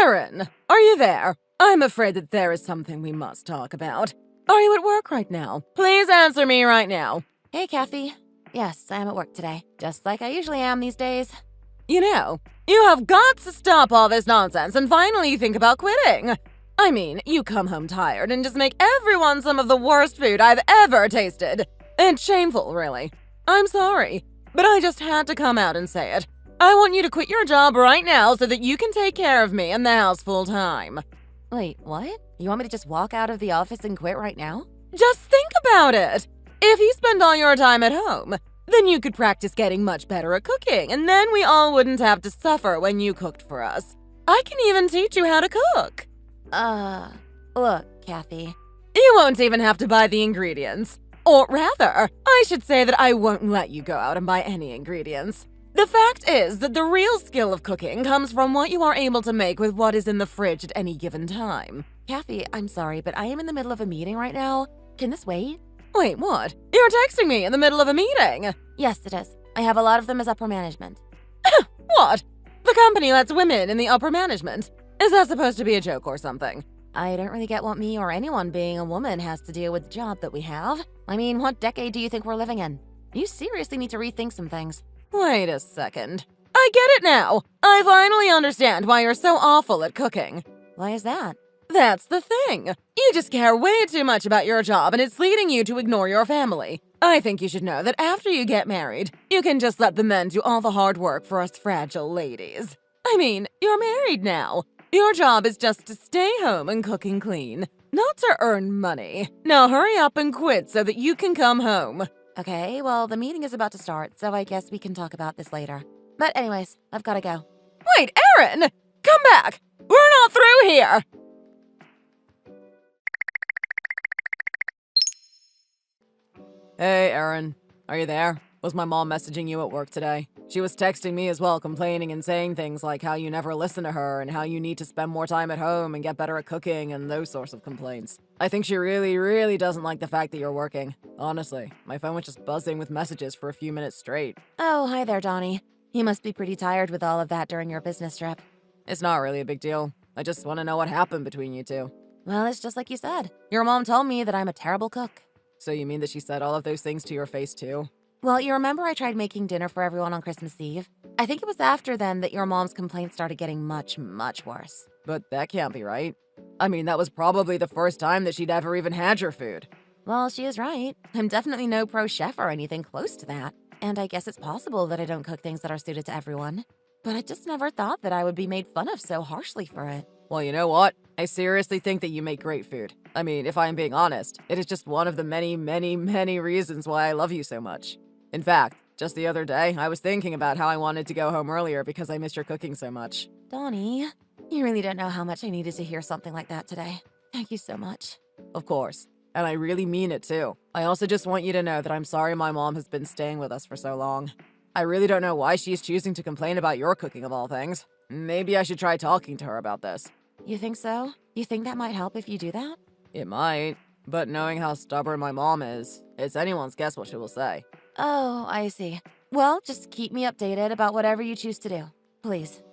Erin, are you there? I'm afraid that there is something we must talk about. Are you at work right now? Please answer me right now. Hey, Kathy. Yes, I am at work today, just like I usually am these days. You know, you have got to stop all this nonsense and finally think about quitting. I mean, you come home tired and just make everyone some of the worst food I've ever tasted. It's shameful, really. I'm sorry, but I just had to come out and say it. I want you to quit your job right now so that you can take care of me and the house full time. Wait, what? You want me to just walk out of the office and quit right now? Just think about it. If you spend all your time at home, then you could practice getting much better at cooking, and then we all wouldn't have to suffer when you cooked for us. I can even teach you how to cook. Look, Kathy. You won't even have to buy the ingredients. Or rather, I should say that I won't let you go out and buy any ingredients. The fact is that the real skill of cooking comes from what you are able to make with what is in the fridge at any given time. Kathy, I'm sorry, but I am in the middle of a meeting right now. Can this wait? Wait, what? You're texting me in the middle of a meeting? Yes, it is. I have a lot of them as upper management. What? The company lets women in the upper management? Is that supposed to be a joke or something? I don't really get what me or anyone being a woman has to do with the job that we have. I mean, what decade do you think we're living in? You seriously need to rethink some things. Wait a second. I get it now. I finally understand why you're so awful at cooking. Why is that? That's the thing. You just care way too much about your job and it's leading you to ignore your family. I think you should know that after you get married, you can just let the men do all the hard work for us fragile ladies. I mean, you're married now. Your job is just to stay home and cook and clean, not to earn money. Now hurry up and quit so that you can come home. Okay, well, the meeting is about to start, so I guess we can talk about this later. But anyways, I've gotta go. Wait, Erin! Come back! We're not through here! Hey, Erin. Are you there? Was my mom messaging you at work today? She was texting me as well, complaining and saying things like how you never listen to her and how you need to spend more time at home and get better at cooking and those sorts of complaints. I think she really doesn't like the fact that you're working. Honestly, my phone was just buzzing with messages for a few minutes straight. Oh, hi there, Donnie. You must be pretty tired with all of that during your business trip. It's not really a big deal. I just want to know what happened between you two. Well, it's just like you said. Your mom told me that I'm a terrible cook. So you mean that she said all of those things to your face too? Well, you remember I tried making dinner for everyone on Christmas Eve? I think it was after then that your mom's complaints started getting much worse. But that can't be right. I mean, that was probably the first time that she'd ever even had your food. Well, she is right. I'm definitely no pro chef or anything close to that. And I guess it's possible that I don't cook things that are suited to everyone. But I just never thought that I would be made fun of so harshly for it. Well, you know what? I seriously think that you make great food. I mean, if I'm being honest, it is just one of the many reasons why I love you so much. In fact, just the other day, I was thinking about how I wanted to go home earlier because I missed your cooking so much. Donnie, you really don't know how much I needed to hear something like that today. Thank you so much. Of course. And I really mean it too. I also just want you to know that I'm sorry my mom has been staying with us for so long. I really don't know why she's choosing to complain about your cooking of all things. Maybe I should try talking to her about this. You think so? You think that might help if you do that? It might, but knowing how stubborn my mom is, it's anyone's guess what she will say. Oh, I see. Well, just keep me updated about whatever you choose to do. Please.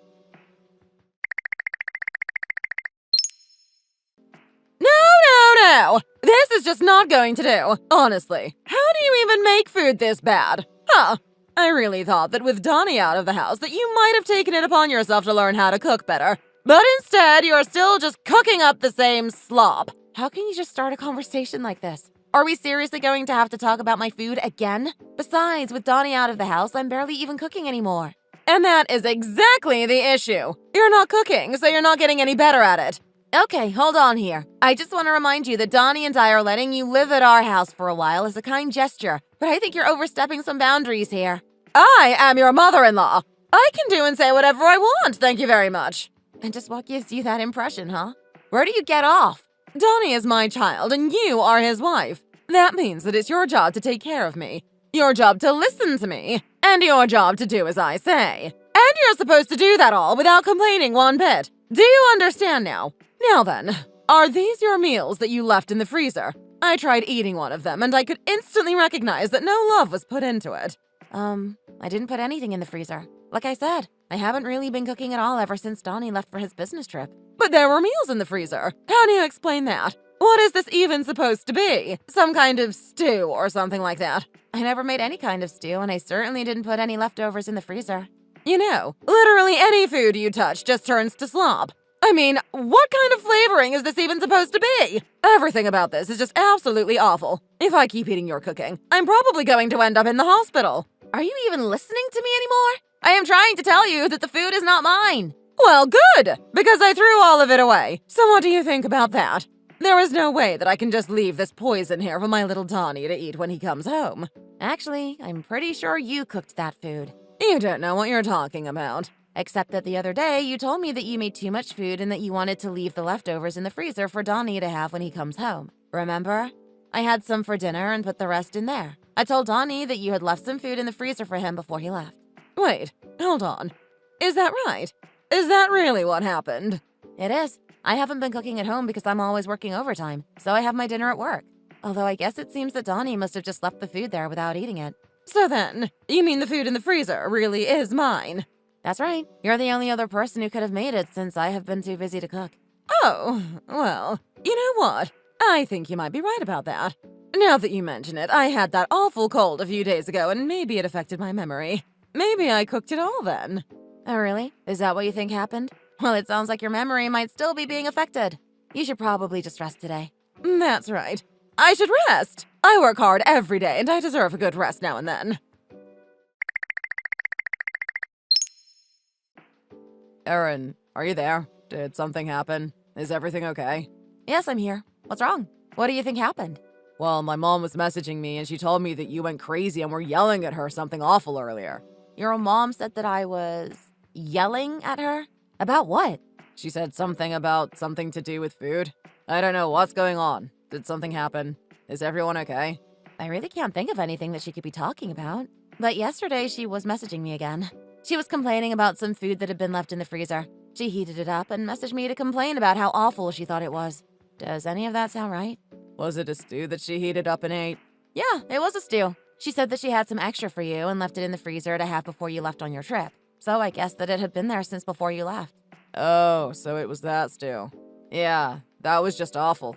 No! This is just not going to do. Honestly, how do you even make food this bad? Huh. I really thought that with Donnie out of the house that you might have taken it upon yourself to learn how to cook better. But instead, you're still just cooking up the same slop. How can you just start a conversation like this? Are we seriously going to have to talk about my food again? Besides, with Donnie out of the house, I'm barely even cooking anymore. And that is exactly the issue. You're not cooking, so you're not getting any better at it. Okay, hold on here. I just want to remind you that Donnie and I are letting you live at our house for a while as a kind gesture, but I think you're overstepping some boundaries here. I am your mother-in-law. I can do and say whatever I want, thank you very much. And just what gives you that impression, huh? Where do you get off? Donnie is my child and you are his wife. That means that it's your job to take care of me, your job to listen to me, and your job to do as I say. And you're supposed to do that all without complaining one bit. Do you understand now? Now then, are these your meals that you left in the freezer? I tried eating one of them and I could instantly recognize that no love was put into it. I didn't put anything in the freezer. Like I said, I haven't really been cooking at all ever since Donnie left for his business trip. But there were meals in the freezer. How do you explain that? What is this even supposed to be? Some kind of stew or something like that? I never made any kind of stew, and I certainly didn't put any leftovers in the freezer. You know, literally any food you touch just turns to slop. I mean, what kind of flavoring is this even supposed to be? Everything about this is just absolutely awful. If I keep eating your cooking, I'm probably going to end up in the hospital. Are you even listening to me anymore? I am trying to tell you that the food is not mine. Well, good, because I threw all of it away. So what do you think about that? There is no way that I can just leave this poison here for my little Donnie to eat when he comes home. Actually, I'm pretty sure you cooked that food. You don't know what you're talking about. Except that the other day, you told me that you made too much food and that you wanted to leave the leftovers in the freezer for Donnie to have when he comes home. Remember? I had some for dinner and put the rest in there. I told Donnie that you had left some food in the freezer for him before he left. Wait, hold on. Is that right? Is that really what happened? It is. I haven't been cooking at home because I'm always working overtime, so I have my dinner at work. Although I guess it seems that Donnie must have just left the food there without eating it. So then, you mean the food in the freezer really is mine? That's right. You're the only other person who could have made it since I have been too busy to cook. Oh, well, you know what? I think you might be right about that. Now that you mention it, I had that awful cold a few days ago and maybe it affected my memory. Maybe I cooked it all then. Oh, really? Is that what you think happened? Well, it sounds like your memory might still be being affected. You should probably just rest today. That's right. I should rest. I work hard every day and I deserve a good rest now and then. Erin, are you there? Did something happen? Is everything okay? Yes, I'm here. What's wrong? What do you think happened? Well, my mom was messaging me and she told me that you went crazy and were yelling at her something awful earlier. Your mom said that I was yelling at her? About what? She said something about something to do with food. I don't know what's going on. Did something happen? Is everyone okay? I really can't think of anything that she could be talking about. But yesterday she was messaging me again. She was complaining about some food that had been left in the freezer. She heated it up and messaged me to complain about how awful she thought it was. Does any of that sound right? Was it a stew that she heated up and ate? Yeah, it was a stew. She said that she had some extra for you and left it in the freezer to have before you left on your trip. So I guess that it had been there since before you left. Oh, so it was that stew. Yeah, that was just awful.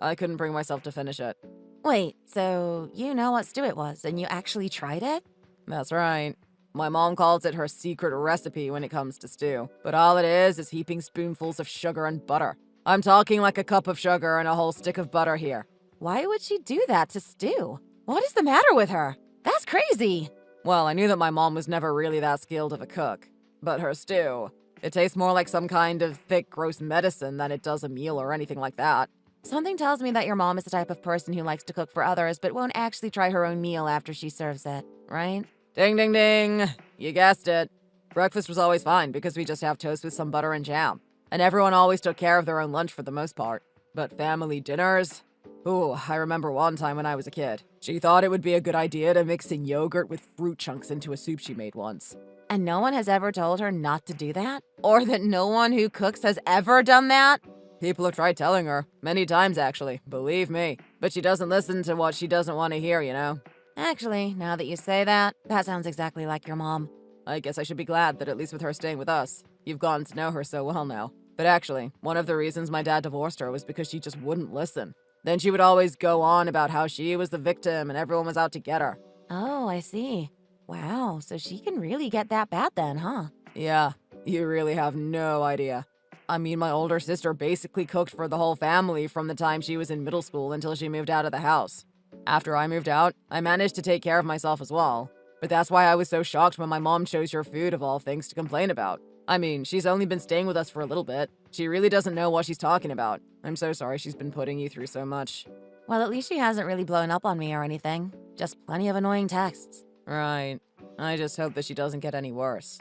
I couldn't bring myself to finish it. Wait, so you know what stew it was and you actually tried it? That's right. My mom calls it her secret recipe when it comes to stew, but all it is heaping spoonfuls of sugar and butter. I'm talking like a cup of sugar and a whole stick of butter here. Why would she do that to stew? What is the matter with her? That's crazy. Well, I knew that my mom was never really that skilled of a cook, but her stew, it tastes more like some kind of thick, gross medicine than it does a meal or anything like that. Something tells me that your mom is the type of person who likes to cook for others but won't actually try her own meal after she serves it, right? Ding, ding, ding. You guessed it. Breakfast was always fine because we just have toast with some butter and jam. And everyone always took care of their own lunch for the most part. But family dinners? Ooh, I remember one time when I was a kid. She thought it would be a good idea to mix in yogurt with fruit chunks into a soup she made once. And no one has ever told her not to do that? Or that no one who cooks has ever done that? People have tried telling her. Many times, actually. Believe me. But she doesn't listen to what she doesn't want to hear, you know? Actually, now that you say that, that sounds exactly like your mom. I guess I should be glad that at least with her staying with us, you've gotten to know her so well now. But actually, one of the reasons my dad divorced her was because she just wouldn't listen. Then she would always go on about how she was the victim and everyone was out to get her. Oh, I see. Wow, so she can really get that bad then, huh? Yeah, you really have no idea. I mean, my older sister basically cooked for the whole family from the time she was in middle school until she moved out of the house. After I moved out, I managed to take care of myself as well. But that's why I was so shocked when my mom chose your food of all things to complain about. I mean, she's only been staying with us for a little bit. She really doesn't know what she's talking about. I'm so sorry she's been putting you through so much. Well, at least she hasn't really blown up on me or anything. Just plenty of annoying texts. Right. I just hope that she doesn't get any worse.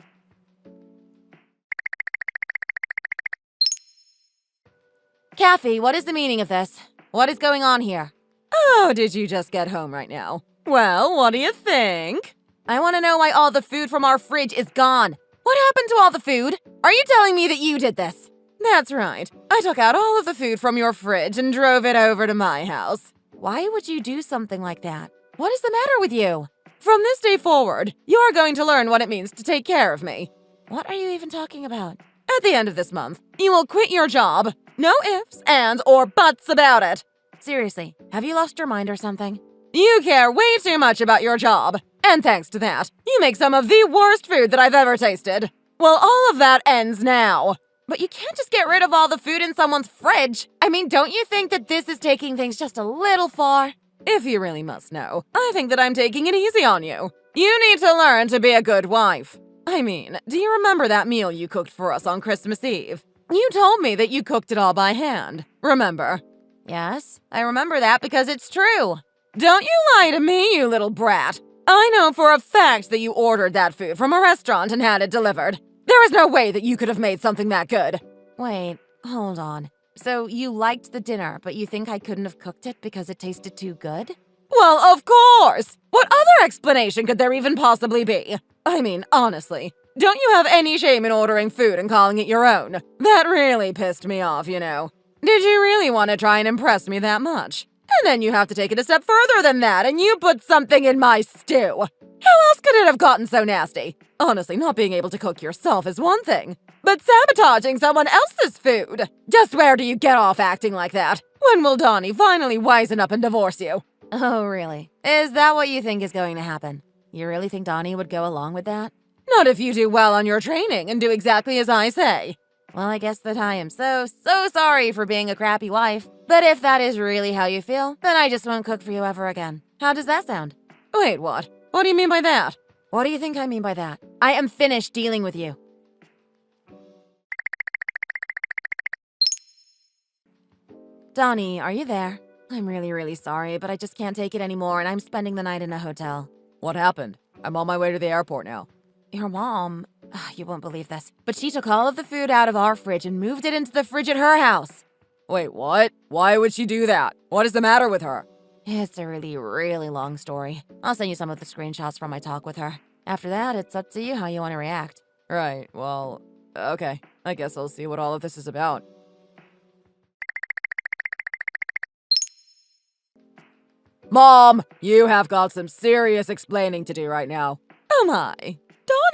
Kathy, what is the meaning of this? What is going on here? Oh, did you just get home right now? Well, what do you think? I want to know why all the food from our fridge is gone. What happened to all the food? Are you telling me that you did this? That's right. I took out all of the food from your fridge and drove it over to my house. Why would you do something like that? What is the matter with you? From this day forward, you're going to learn what it means to take care of me. What are you even talking about? At the end of this month, you will quit your job. No ifs, ands, or buts about it. Seriously, have you lost your mind or something? You care way too much about your job. And thanks to that, you make some of the worst food that I've ever tasted. Well, all of that ends now. But you can't just get rid of all the food in someone's fridge. I mean, don't you think that this is taking things just a little far? If you really must know, I think that I'm taking it easy on you. You need to learn to be a good wife. I mean, do you remember that meal you cooked for us on Christmas Eve? You told me that you cooked it all by hand. Remember? Yes, I remember that because it's true. Don't you lie to me, you little brat. I know for a fact that you ordered that food from a restaurant and had it delivered. There is no way that you could have made something that good. Wait, hold on. So you liked the dinner, but you think I couldn't have cooked it because it tasted too good? Well, of course! What other explanation could there even possibly be? I mean, honestly, don't you have any shame in ordering food and calling it your own? That really pissed me off, you know. Did you really want to try and impress me that much? And then you have to take it a step further than that, and you put something in my stew. How else could it have gotten so nasty? Honestly, not being able to cook yourself is one thing, but sabotaging someone else's food? Just where do you get off acting like that? When will Donnie finally wisen up and divorce you? Oh, really? Is that what you think is going to happen? You really think Donnie would go along with that? Not if you do well on your training and do exactly as I say. Well, I guess that I am so sorry for being a crappy wife. But if that is really how you feel, then I just won't cook for you ever again. How does that sound? Wait, what? What do you mean by that? What do you think I mean by that? I am finished dealing with you. Donnie, are you there? I'm really sorry, but I just can't take it anymore and I'm spending the night in a hotel. What happened? I'm on my way to the airport now. Your mom, you won't believe this, but she took all of the food out of our fridge and moved it into the fridge at her house. Wait, what? Why would she do that? What is the matter with her? It's a really long story. I'll send you some of the screenshots from my talk with her. After that, it's up to you how you want to react. Right, well, okay. I guess I'll see what all of this is about. Mom, you have got some serious explaining to do right now. Oh my.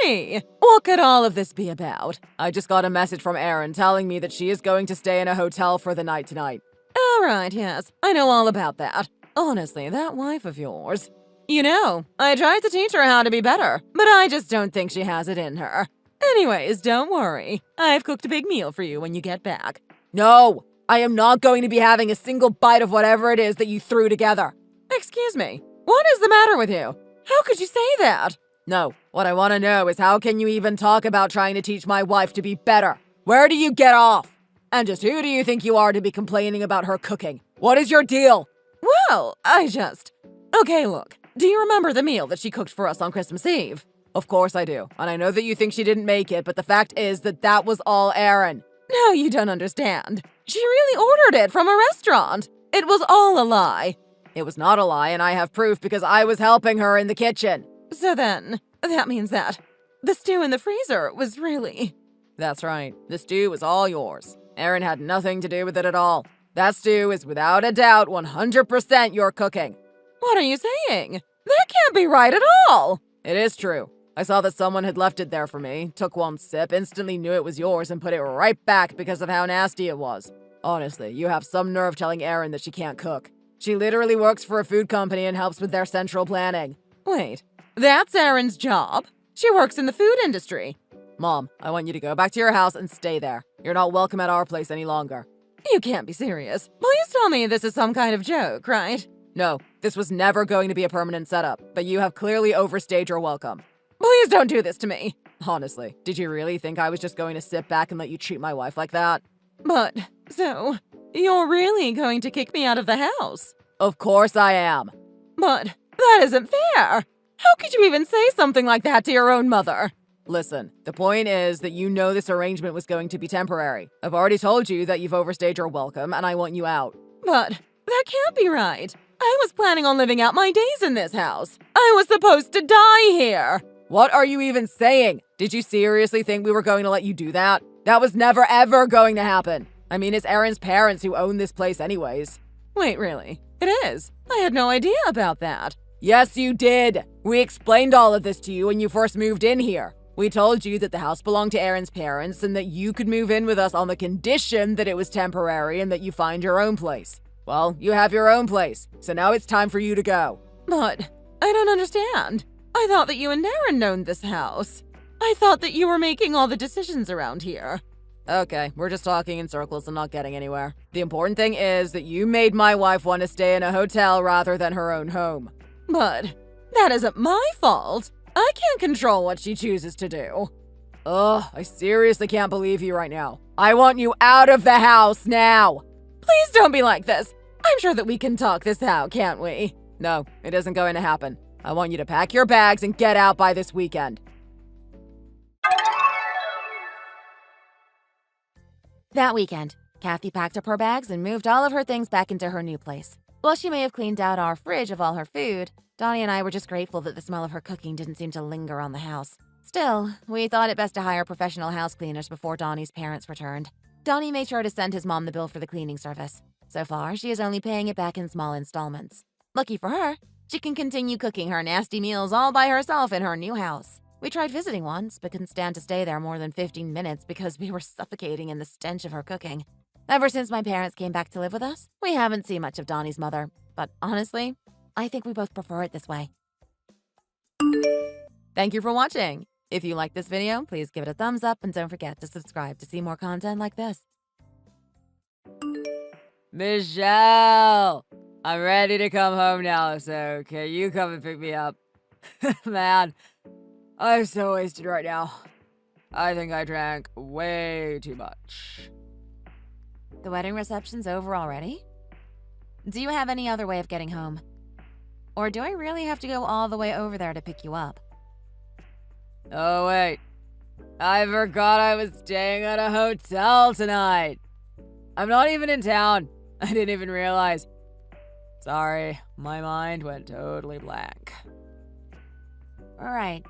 Donnie, what could all of this be about? I just got a message from Erin telling me that she is going to stay in a hotel for the night tonight. All right, yes, I know all about that. Honestly, that wife of yours. You know, I tried to teach her how to be better, but I just don't think she has it in her. Anyways, don't worry. I've cooked a big meal for you when you get back. No, I am not going to be having a single bite of whatever it is that you threw together. Excuse me, what is the matter with you? How could you say that? No, what I want to know is how can you even talk about trying to teach my wife to be better? Where do you get off? And just who do you think you are to be complaining about her cooking? What is your deal? Well, Okay, look, do you remember the meal that she cooked for us on Christmas Eve? Of course I do, and I know that you think she didn't make it, but the fact is that was all Erin. No, you don't understand. She really ordered it from a restaurant. It was all a lie. It was not a lie, and I have proof because I was helping her in the kitchen. So then, that means that the stew in the freezer was really... That's right. The stew was all yours. Erin had nothing to do with it at all. That stew is without a doubt 100% your cooking. What are you saying? That can't be right at all. It is true. I saw that someone had left it there for me, took one sip, instantly knew it was yours, and put it right back because of how nasty it was. Honestly, you have some nerve telling Erin that she can't cook. She literally works for a food company and helps with their central planning. Wait, that's Erin's job? She works in the food industry. Mom, I want you to go back to your house and stay there. You're not welcome at our place any longer. You can't be serious. Please tell me this is some kind of joke, right? No, this was never going to be a permanent setup, but you have clearly overstayed your welcome. Please don't do this to me. Honestly, did you really think I was just going to sit back and let you treat my wife like that? But, so, you're really going to kick me out of the house? Of course I am. But that isn't fair. How could you even say something like that to your own mother? Listen, the point is that you know this arrangement was going to be temporary. I've already told you that you've overstayed your welcome and I want you out. But that can't be right. I was planning on living out my days in this house. I was supposed to die here. What are you even saying? Did you seriously think we were going to let you do that? That was never ever going to happen. I mean, it's Erin's parents who own this place anyways. Wait, really? It is? I had no idea about that. Yes, you did. We explained all of this to you when you first moved in here. We told you that the house belonged to Aaron's parents and that you could move in with us on the condition that it was temporary and that you find your own place. Well, you have your own place, so now it's time for you to go. But I don't understand. I thought that you and Aaron owned this house. I thought that you were making all the decisions around here. Okay, we're just talking in circles and not getting anywhere. The important thing is that you made my wife want to stay in a hotel rather than her own home. But that isn't my fault. I can't control what she chooses to do. Ugh, I seriously can't believe you right now. I want you out of the house now! Please don't be like this. I'm sure that we can talk this out, can't we? No, it isn't going to happen. I want you to pack your bags and get out by this weekend. That weekend, Kathy packed up her bags and moved all of her things back into her new place. While she may have cleaned out our fridge of all her food, Donnie and I were just grateful that the smell of her cooking didn't seem to linger on the house. Still, we thought it best to hire professional house cleaners before Donnie's parents returned. Donnie made sure to send his mom the bill for the cleaning service. So far, she is only paying it back in small installments. Lucky for her, she can continue cooking her nasty meals all by herself in her new house. We tried visiting once, but couldn't stand to stay there more than 15 minutes because we were suffocating in the stench of her cooking. Ever since my parents came back to live with us, we haven't seen much of Donnie's mother. But honestly, I think we both prefer it this way. Thank you for watching. If you liked this video, please give it a thumbs up and don't forget to subscribe to see more content like this. Michelle! I'm ready to come home now, so can you come and pick me up? Man, I'm so wasted right now. I think I drank way too much. The wedding reception's over already? Do you have any other way of getting home? Or do I really have to go all the way over there to pick you up? Oh, wait. I forgot I was staying at a hotel tonight. I'm not even in town. I didn't even realize. Sorry, my mind went totally blank. Alright.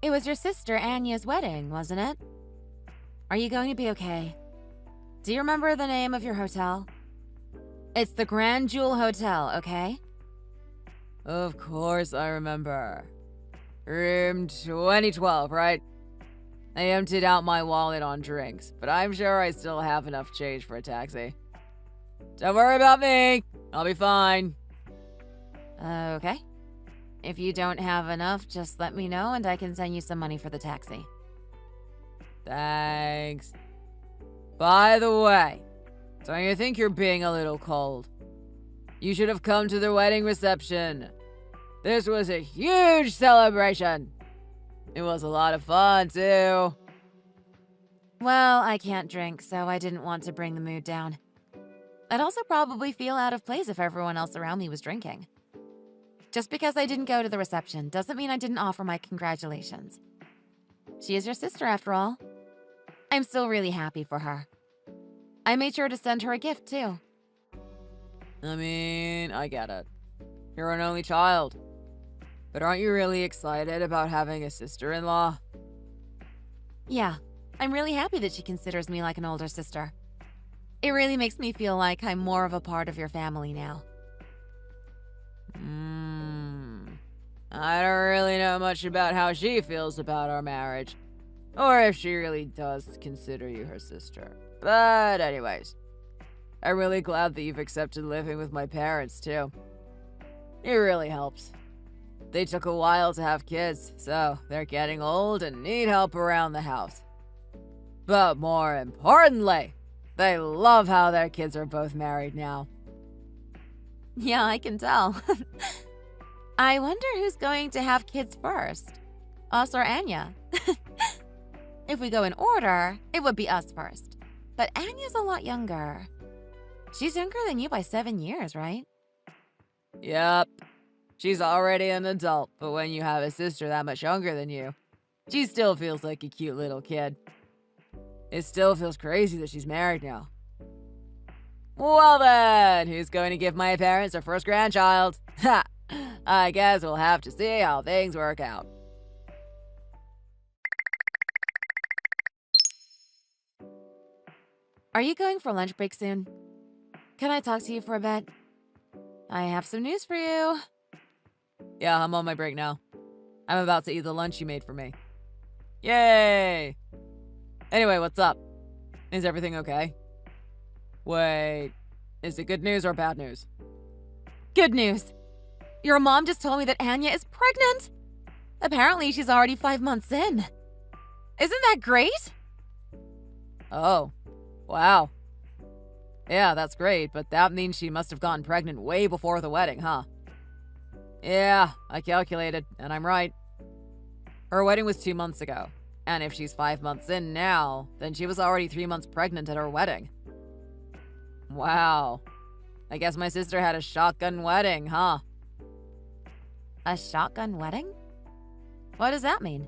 It was your sister Anya's wedding, wasn't it? Are you going to be okay? Do you remember the name of your hotel? It's the Grand Jewel Hotel, okay? Of course I remember. Room 2012, right? I emptied out my wallet on drinks, but I'm sure I still have enough change for a taxi. Don't worry about me. I'll be fine. Okay. If you don't have enough, just let me know and I can send you some money for the taxi. Thanks. By the way, don't you think you're being a little cold? You should have come to the wedding reception. This was a huge celebration. It was a lot of fun, too. Well, I can't drink, so I didn't want to bring the mood down. I'd also probably feel out of place if everyone else around me was drinking. Just because I didn't go to the reception doesn't mean I didn't offer my congratulations. She is your sister, after all. I'm still really happy for her. I made sure to send her a gift, too. I mean, I get it. You're an only child. But aren't you really excited about having a sister-in-law? Yeah, I'm really happy that she considers me like an older sister. It really makes me feel like I'm more of a part of your family now. I don't really know much about how she feels about our marriage. Or if she really does consider you her sister. But anyways, I'm really glad that you've accepted living with my parents, too. It really helps. They took a while to have kids, so they're getting old and need help around the house. But more importantly, they love how their kids are both married now. Yeah, I can tell. I wonder who's going to have kids first. Us or Anya? If we go in order, it would be us first. But Anya's a lot younger. She's younger than you by 7 years, right? Yep. She's already an adult, but when you have a sister that much younger than you, she still feels like a cute little kid. It still feels crazy that she's married now. Well then, who's going to give my parents their first grandchild? Ha! I guess we'll have to see how things work out. Are you going for lunch break soon? Can I talk to you for a bit? I have some news for you. Yeah, I'm on my break now. I'm about to eat the lunch you made for me. Yay! Anyway, what's up? Is everything okay? Wait, is it good news or bad news? Good news. Your mom just told me that Anya is pregnant. Apparently, she's already 5 months in. Isn't that great? Oh, wow. Yeah, that's great, but that means she must have gotten pregnant way before the wedding, huh? Yeah, I calculated, and I'm right. Her wedding was 2 months ago, and if she's 5 months in now, then she was already 3 months pregnant at her wedding. Wow. I guess my sister had a shotgun wedding, huh? A shotgun wedding? What does that mean?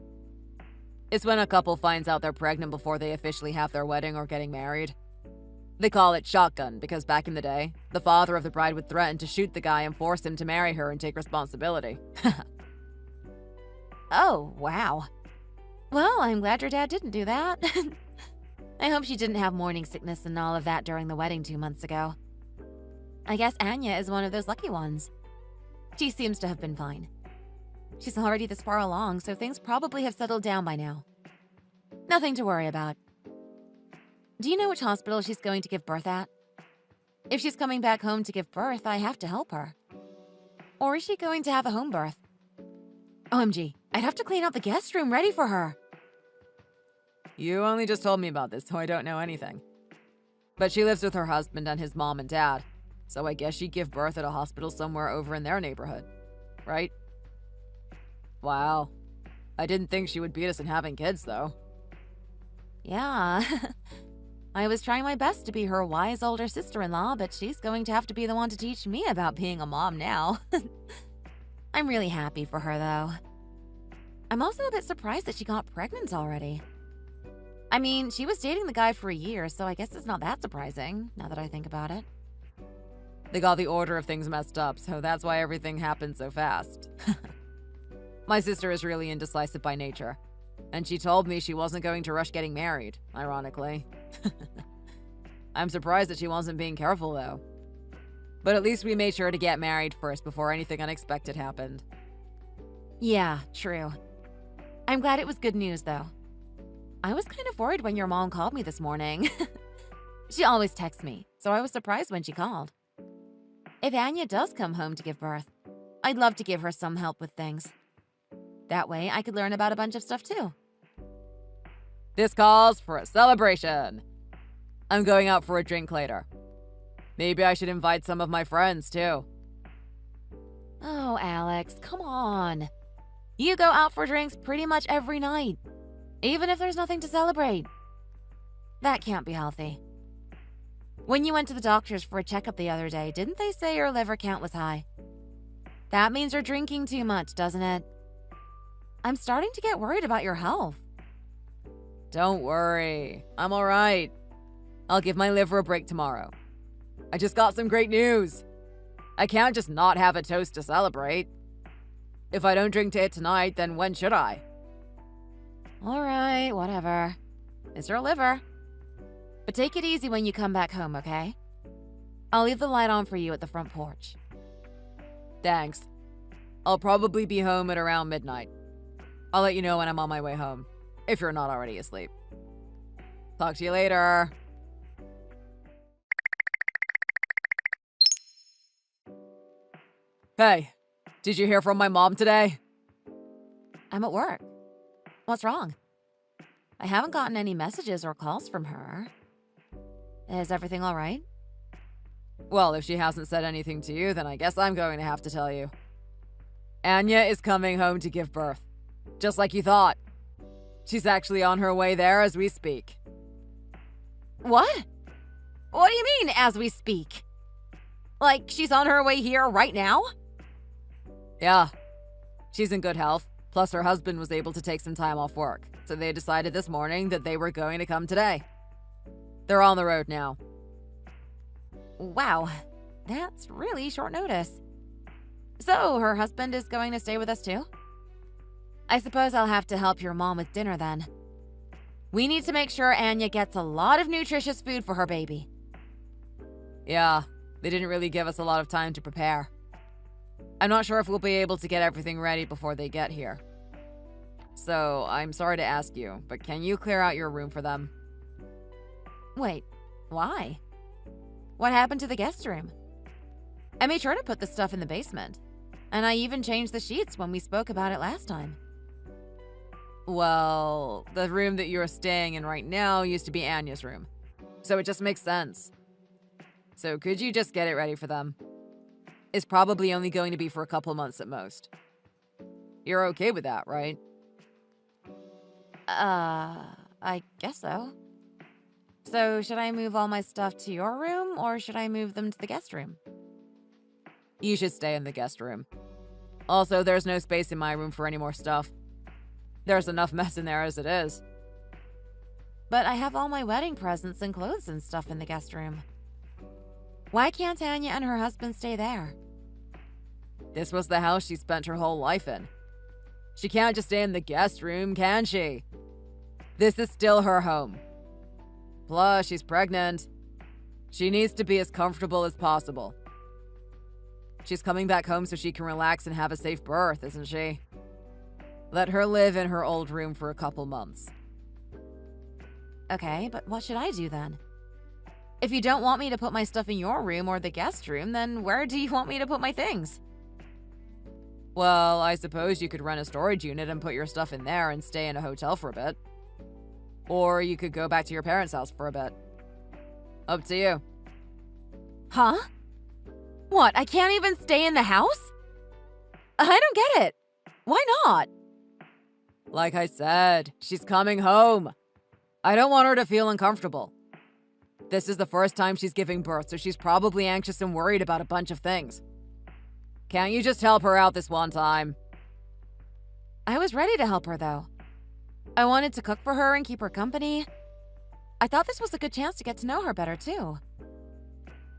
It's when a couple finds out they're pregnant before they officially have their wedding or getting married. They call it shotgun because back in the day, the father of the bride would threaten to shoot the guy and force him to marry her and take responsibility. Oh, wow. Well, I'm glad your dad didn't do that. I hope she didn't have morning sickness and all of that during the wedding 2 months ago. I guess Anya is one of those lucky ones. She seems to have been fine. She's already this far along, so things probably have settled down by now. Nothing to worry about. Do you know which hospital she's going to give birth at? If she's coming back home to give birth, I have to help her. Or is she going to have a home birth? OMG, I'd have to clean out the guest room ready for her. You only just told me about this, so I don't know anything. But she lives with her husband and his mom and dad, so I guess she'd give birth at a hospital somewhere over in their neighborhood, right? Wow. I didn't think she would beat us in having kids, though. Yeah. I was trying my best to be her wise older sister-in-law, but she's going to have to be the one to teach me about being a mom now. I'm really happy for her, though. I'm also a bit surprised that she got pregnant already. I mean, she was dating the guy for a year, so I guess it's not that surprising, now that I think about it. They got the order of things messed up, so that's why everything happened so fast. My sister is really indecisive by nature, and she told me she wasn't going to rush getting married, ironically. I'm surprised that she wasn't being careful, though. But at least we made sure to get married first before anything unexpected happened. Yeah, true. I'm glad it was good news, though. I was kind of worried when your mom called me this morning. She always texts me, so I was surprised when she called. If Anya does come home to give birth, I'd love to give her some help with things. That way, I could learn about a bunch of stuff, too. This calls for a celebration. I'm going out for a drink later. Maybe I should invite some of my friends, too. Oh, Alex, come on. You go out for drinks pretty much every night, even if there's nothing to celebrate. That can't be healthy. When you went to the doctors for a checkup the other day, didn't they say your liver count was high? That means you're drinking too much, doesn't it? I'm starting to get worried about your health. Don't worry. I'm all right. I'll give my liver a break tomorrow. I just got some great news. I can't just not have a toast to celebrate. If I don't drink to it tonight, then when should I? All right, whatever. It's your liver. But take it easy when you come back home, okay? I'll leave the light on for you at the front porch. Thanks. I'll probably be home at around midnight. I'll let you know when I'm on my way home, if you're not already asleep. Talk to you later. Hey, did you hear from my mom today? I'm at work. What's wrong? I haven't gotten any messages or calls from her. Is everything all right? Well, if she hasn't said anything to you, then I guess I'm going to have to tell you. Anya is coming home to give birth. Just like you thought. She's actually on her way there as we speak. What? What do you mean, as we speak? Like, she's on her way here right now? Yeah. She's in good health. Plus, her husband was able to take some time off work. So they decided this morning that they were going to come today. They're on the road now. Wow. That's really short notice. So, her husband is going to stay with us too? I suppose I'll have to help your mom with dinner then. We need to make sure Anya gets a lot of nutritious food for her baby. Yeah, they didn't really give us a lot of time to prepare. I'm not sure if we'll be able to get everything ready before they get here. So, I'm sorry to ask you, but can you clear out your room for them? Wait, why? What happened to the guest room? I made sure to put the stuff in the basement, and I even changed the sheets when we spoke about it last time. Well, the room that you're staying in right now used to be Anya's room, so it just makes sense. So could you just get it ready for them? It's probably only going to be for a couple months at most. You're okay with that, right? I guess so. So, should I move all my stuff to your room, or should I move them to the guest room? You should stay in the guest room. Also, there's no space in my room for any more stuff. There's enough mess in there as it is. But I have all my wedding presents and clothes and stuff in the guest room. Why can't Anya and her husband stay there? This was the house she spent her whole life in. She can't just stay in the guest room, can she? This is still her home. Plus, she's pregnant. She needs to be as comfortable as possible. She's coming back home so she can relax and have a safe birth, isn't she? Let her live in her old room for a couple months. Okay, but what should I do then? If you don't want me to put my stuff in your room or the guest room, then where do you want me to put my things? Well, I suppose you could rent a storage unit and put your stuff in there and stay in a hotel for a bit. Or you could go back to your parents' house for a bit. Up to you. Huh? What, I can't even stay in the house? I don't get it. Why not? Like I said, she's coming home. I don't want her to feel uncomfortable. This is the first time she's giving birth, so she's probably anxious and worried about a bunch of things. Can't you just help her out this one time? I was ready to help her, though. I wanted to cook for her and keep her company. I thought this was a good chance to get to know her better, too.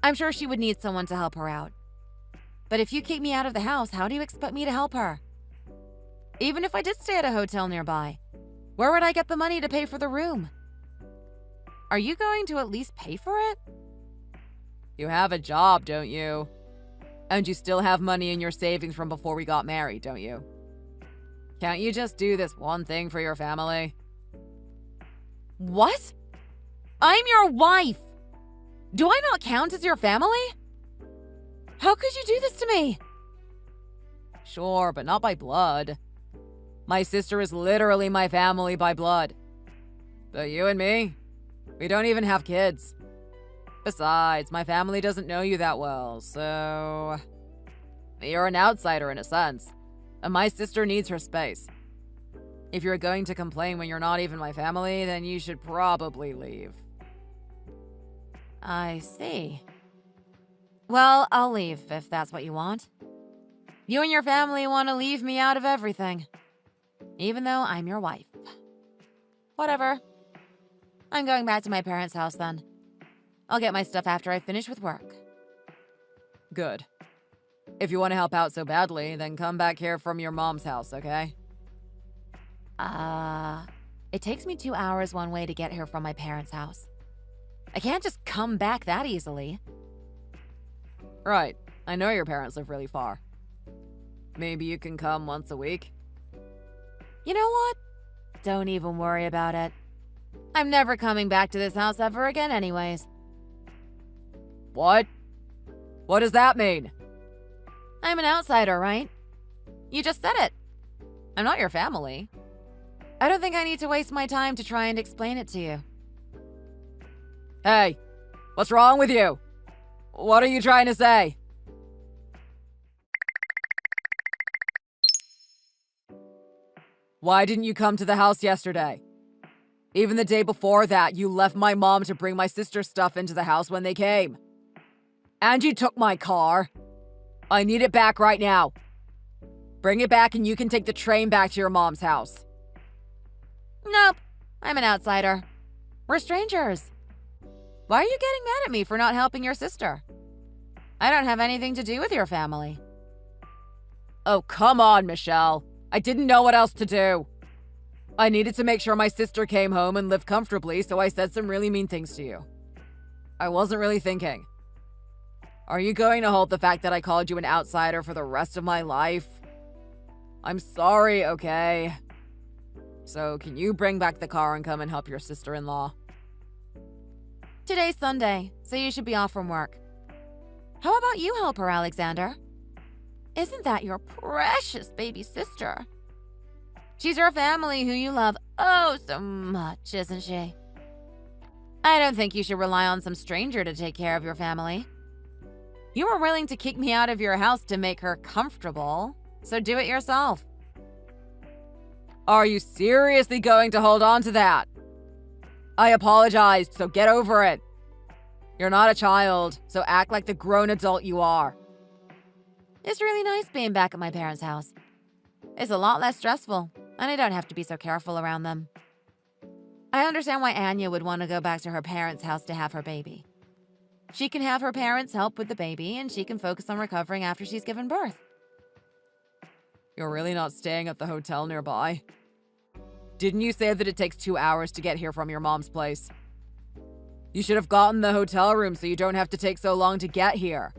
I'm sure she would need someone to help her out. But if you kick me out of the house, how do you expect me to help her? Even if I did stay at a hotel nearby, where would I get the money to pay for the room? Are you going to at least pay for it? You have a job, don't you? And you still have money in your savings from before we got married, don't you? Can't you just do this one thing for your family? What? I'm your wife! Do I not count as your family? How could you do this to me? Sure, but not by blood. My sister is literally my family by blood. But you and me, we don't even have kids. Besides, my family doesn't know you that well, so... You're an outsider in a sense. And my sister needs her space. If you're going to complain when you're not even my family, then you should probably leave. I see. Well, I'll leave if that's what you want. You and your family want to leave me out of everything. Even though I'm your wife. Whatever. I'm going back to my parents' house then. I'll get my stuff after I finish with work. Good. If you want to help out so badly, then come back here from your mom's house, okay? It takes me 2 hours one way to get here from my parents' house. I can't just come back that easily. Right. I know your parents live really far. Maybe you can come once a week? You know what? Don't even worry about it. I'm never coming back to this house ever again anyways. What? What does that mean? I'm an outsider, right? You just said it. I'm not your family. I don't think I need to waste my time to try and explain it to you. Hey, what's wrong with you? What are you trying to say? Why didn't you come to the house yesterday? Even the day before that, you left my mom to bring my sister's stuff into the house when they came. And you took my car. I need it back right now. Bring it back and you can take the train back to your mom's house. Nope. I'm an outsider. We're strangers. Why are you getting mad at me for not helping your sister? I don't have anything to do with your family. Oh, come on, Michelle. I didn't know what else to do. I needed to make sure my sister came home and lived comfortably, so I said some really mean things to you. I wasn't really thinking. Are you going to hold the fact that I called you an outsider for the rest of my life? I'm sorry, okay? So, can you bring back the car and come and help your sister-in-law? Today's Sunday, so you should be off from work. How about you help her, Alexander? Isn't that your precious baby sister? She's your family who you love oh so much, isn't she? I don't think you should rely on some stranger to take care of your family. You were willing to kick me out of your house to make her comfortable, so do it yourself. Are you seriously going to hold on to that? I apologized, so get over it. You're not a child, so act like the grown adult you are. It's really nice being back at my parents' house. It's a lot less stressful, and I don't have to be so careful around them. I understand why Anya would want to go back to her parents' house to have her baby. She can have her parents help with the baby, and she can focus on recovering after she's given birth. You're really not staying at the hotel nearby? Didn't you say that it takes 2 hours to get here from your mom's place? You should have gotten the hotel room so you don't have to take so long to get here.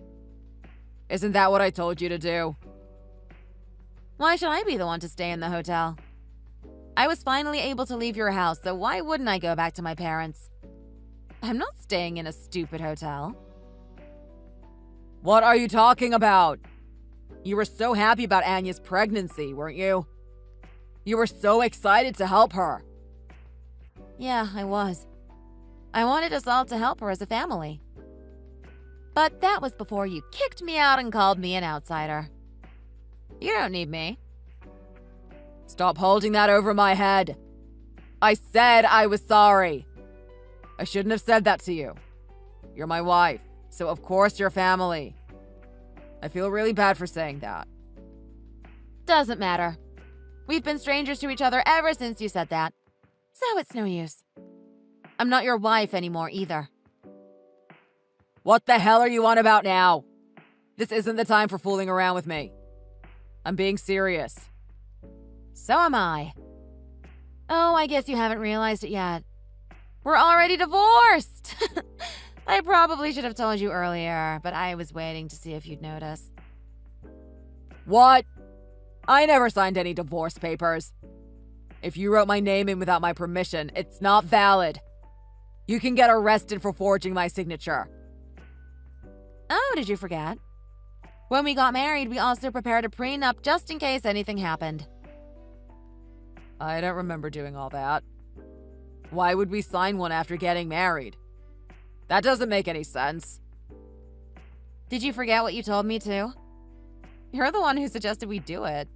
Isn't that what I told you to do? Why should I be the one to stay in the hotel? I was finally able to leave your house, so why wouldn't I go back to my parents? I'm not staying in a stupid hotel. What are you talking about? You were so happy about Anya's pregnancy, weren't you? You were so excited to help her. Yeah, I was. I wanted us all to help her as a family. But that was before you kicked me out and called me an outsider. You don't need me. Stop holding that over my head. I said I was sorry. I shouldn't have said that to you. You're my wife, so of course you're family. I feel really bad for saying that. Doesn't matter. We've been strangers to each other ever since you said that. So it's no use. I'm not your wife anymore either. What the hell are you on about now? This isn't the time for fooling around with me. I'm being serious. So am I. Oh, I guess you haven't realized it yet. We're already divorced! I probably should have told you earlier, but I was waiting to see if you'd notice. What? I never signed any divorce papers. If you wrote my name in without my permission, it's not valid. You can get arrested for forging my signature. Oh, did you forget? When we got married, we also prepared a prenup just in case anything happened. I don't remember doing all that. Why would we sign one after getting married? That doesn't make any sense. Did you forget what you told me to? You're the one who suggested we do it.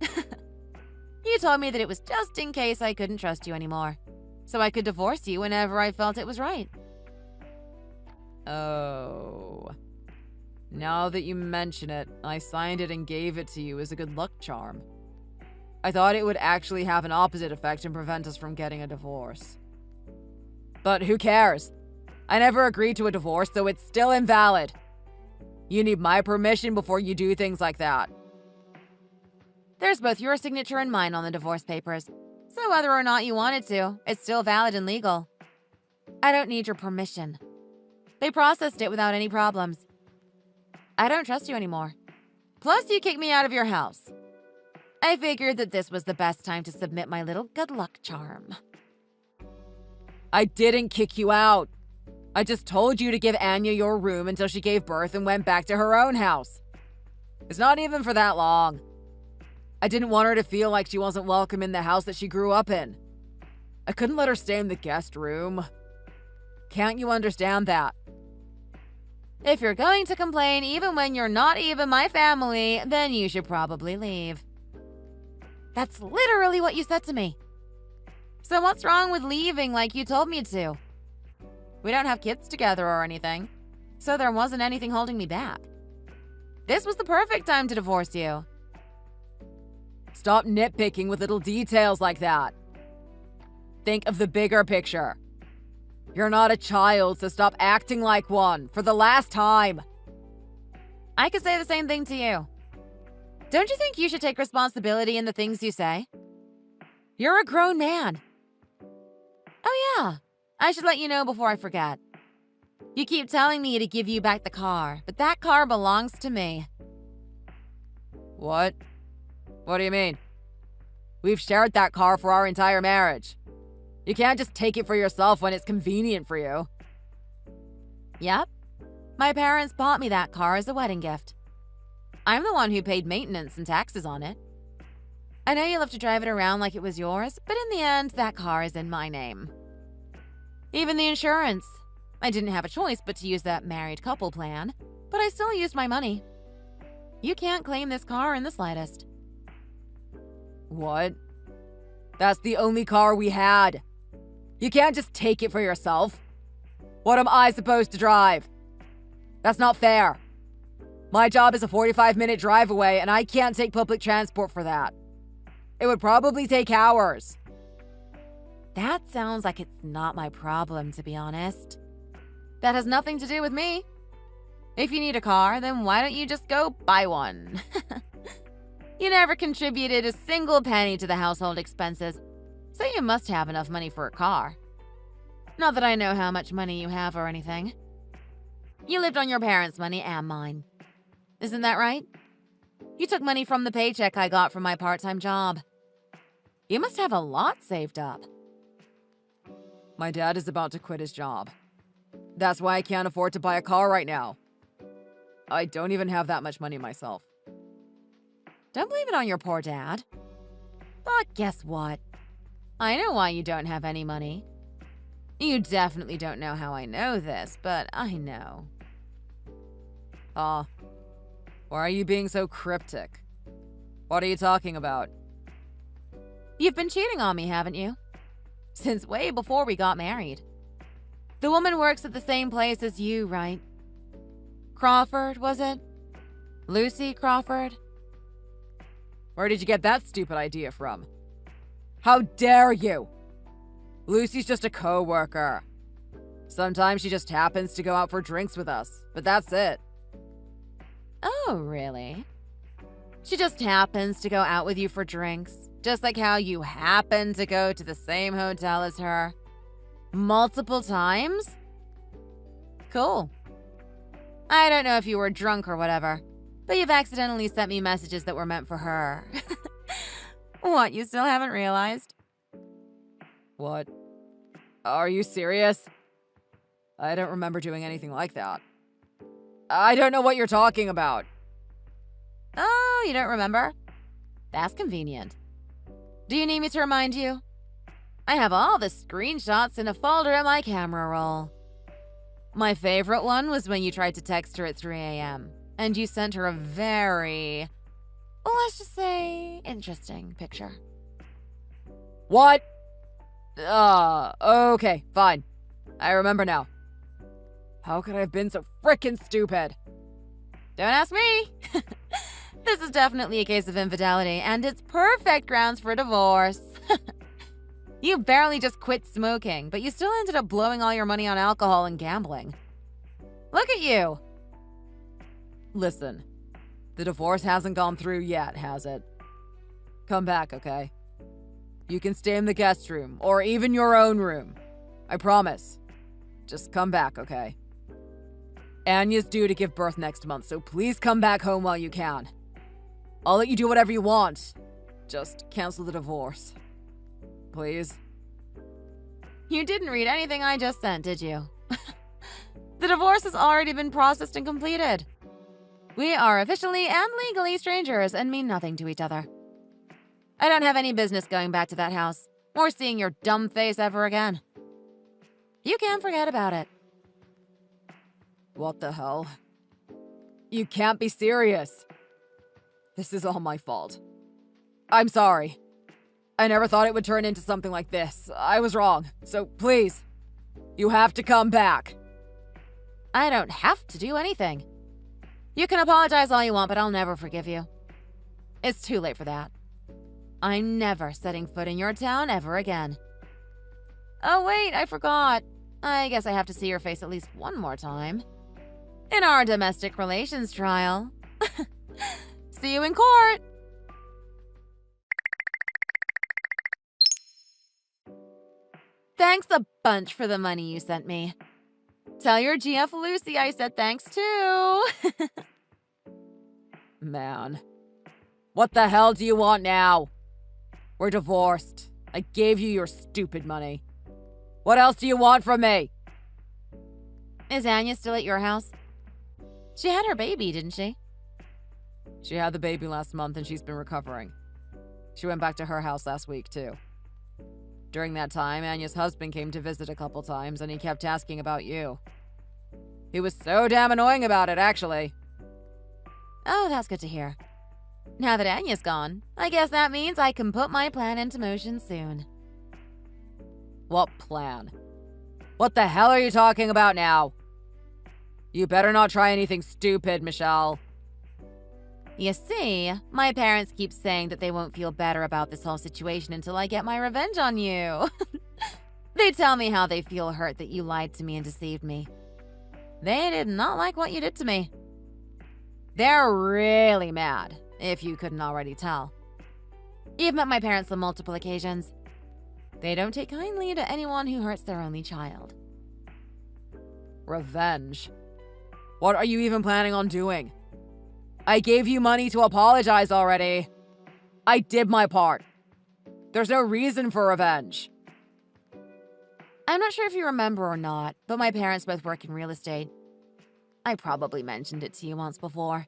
You told me that it was just in case I couldn't trust you anymore, so I could divorce you whenever I felt it was right. Oh. Now that you mention it, I signed it and gave it to you as a good luck charm. I thought it would actually have an opposite effect and prevent us from getting a divorce. But who cares? I never agreed to a divorce, so it's still invalid. You need my permission before you do things like that. There's both your signature and mine on the divorce papers, so whether or not you wanted to, it's still valid and legal. I don't need your permission. They processed it without any problems. I don't trust you anymore. Plus, you kicked me out of your house. I figured that this was the best time to submit my little good luck charm. I didn't kick you out. I just told you to give Anya your room until she gave birth and went back to her own house. It's not even for that long. I didn't want her to feel like she wasn't welcome in the house that she grew up in. I couldn't let her stay in the guest room. Can't you understand that? If you're going to complain even when you're not even my family, then you should probably leave. That's literally what you said to me. So what's wrong with leaving like you told me to? We don't have kids together or anything, so there wasn't anything holding me back. This was the perfect time to divorce you. Stop nitpicking with little details like that. Think of the bigger picture. You're not a child, so stop acting like one for the last time. I could say the same thing to you. Don't you think you should take responsibility in the things you say? You're a grown man. Oh yeah, I should let you know before I forget. You keep telling me to give you back the car, but that car belongs to me. What? What do you mean? We've shared that car for our entire marriage. You can't just take it for yourself when it's convenient for you. Yep. My parents bought me that car as a wedding gift. I'm the one who paid maintenance and taxes on it. I know you love to drive it around like it was yours, but in the end, that car is in my name. Even the insurance. I didn't have a choice but to use that married couple plan, but I still used my money. You can't claim this car in the slightest. What? That's the only car we had. You can't just take it for yourself. What am I supposed to drive? That's not fair. My job is a 45-minute drive away, and I can't take public transport for that. It would probably take hours. That sounds like it's not my problem, to be honest. That has nothing to do with me. If you need a car, then why don't you just go buy one? You never contributed a single penny to the household expenses, so you must have enough money for a car. Not that I know how much money you have or anything. You lived on your parents' money and mine. Isn't that right? You took money from the paycheck I got from my part-time job. You must have a lot saved up. My dad is about to quit his job. That's why I can't afford to buy a car right now. I don't even have that much money myself. Don't blame it on your poor dad. But guess what? I know why you don't have any money. You definitely don't know how I know this, but I know. Why are you being so cryptic? What are you talking about? You've been cheating on me, haven't you? Since way before we got married. The woman works at the same place as you, right? Crawford, was it? Lucy Crawford? Where did you get that stupid idea from? How dare you? Lucy's just a co-worker. Sometimes she just happens to go out for drinks with us, but that's it. Oh, really? She just happens to go out with you for drinks, just like how you happen to go to the same hotel as her. Multiple times? Cool. I don't know if you were drunk or whatever, but you've accidentally sent me messages that were meant for her. What, you still haven't realized? What? Are you serious? I don't remember doing anything like that. I don't know what you're talking about. Oh, you don't remember? That's convenient. Do you need me to remind you? I have all the screenshots in a folder at my camera roll. My favorite one was when you tried to text her at 3 a.m. and you sent her a very, let's just say, interesting picture. What? Okay, fine. I remember now. How could I have been so frickin' stupid? Don't ask me. This is definitely a case of infidelity, and it's perfect grounds for divorce. You barely just quit smoking, but you still ended up blowing all your money on alcohol and gambling. Look at you. Listen, the divorce hasn't gone through yet, has it? Come back, okay? You can stay in the guest room, or even your own room. I promise. Just come back, okay? Anya's due to give birth next month, so please come back home while you can. I'll let you do whatever you want. Just cancel the divorce. Please. You didn't read anything I just sent, did you? The divorce has already been processed and completed. We are officially and legally strangers and mean nothing to each other. I don't have any business going back to that house or seeing your dumb face ever again. You can forget about it. What the hell? You can't be serious. This is all my fault. I'm sorry. I never thought it would turn into something like this. I was wrong. So please, you have to come back. I don't have to do anything. You can apologize all you want, but I'll never forgive you. It's too late for that. I'm never setting foot in your town ever again. Oh wait, I forgot. I guess I have to see your face at least one more time. In our domestic relations trial. See you in court! Thanks a bunch for the money you sent me. Tell your GF Lucy I said thanks too. Man. What the hell do you want now? We're divorced. I gave you your stupid money. What else do you want from me? Is Anya still at your house? She had her baby, didn't she? She had the baby last month and she's been recovering. She went back to her house last week, too. During that time, Anya's husband came to visit a couple times and he kept asking about you. He was so damn annoying about it, actually. Oh, that's good to hear. Now that Anya's gone, I guess that means I can put my plan into motion soon. What plan? What the hell are you talking about now? You better not try anything stupid, Michelle. You see, my parents keep saying that they won't feel better about this whole situation until I get my revenge on you. They tell me how they feel hurt that you lied to me and deceived me. They did not like what you did to me. They're really mad, if you couldn't already tell. You've met my parents on multiple occasions. They don't take kindly to anyone who hurts their only child. Revenge? What are you even planning on doing? I gave you money to apologize already. I did my part. There's no reason for revenge. I'm not sure if you remember or not, but my parents both work in real estate. I probably mentioned it to you once before.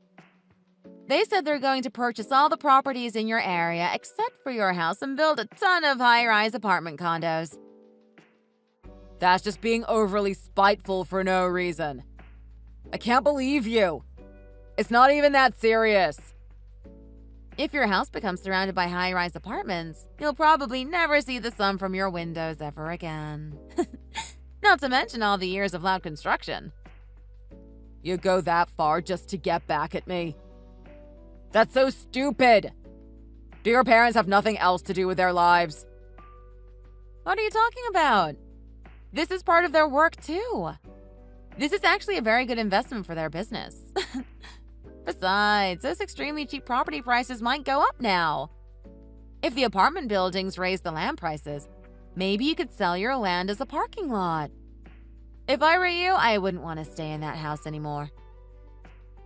They said they're going to purchase all the properties in your area except for your house and build a ton of high-rise apartment condos. That's just being overly spiteful for no reason. I can't believe you. It's not even that serious. If your house becomes surrounded by high-rise apartments, you'll probably never see the sun from your windows ever again. Not to mention all the years of loud construction. You go that far just to get back at me? That's so stupid. Do your parents have nothing else to do with their lives? What are you talking about? This is part of their work too. This is actually a very good investment for their business. Besides, those extremely cheap property prices might go up now. If the apartment buildings raise the land prices, maybe you could sell your land as a parking lot. If I were you, I wouldn't want to stay in that house anymore.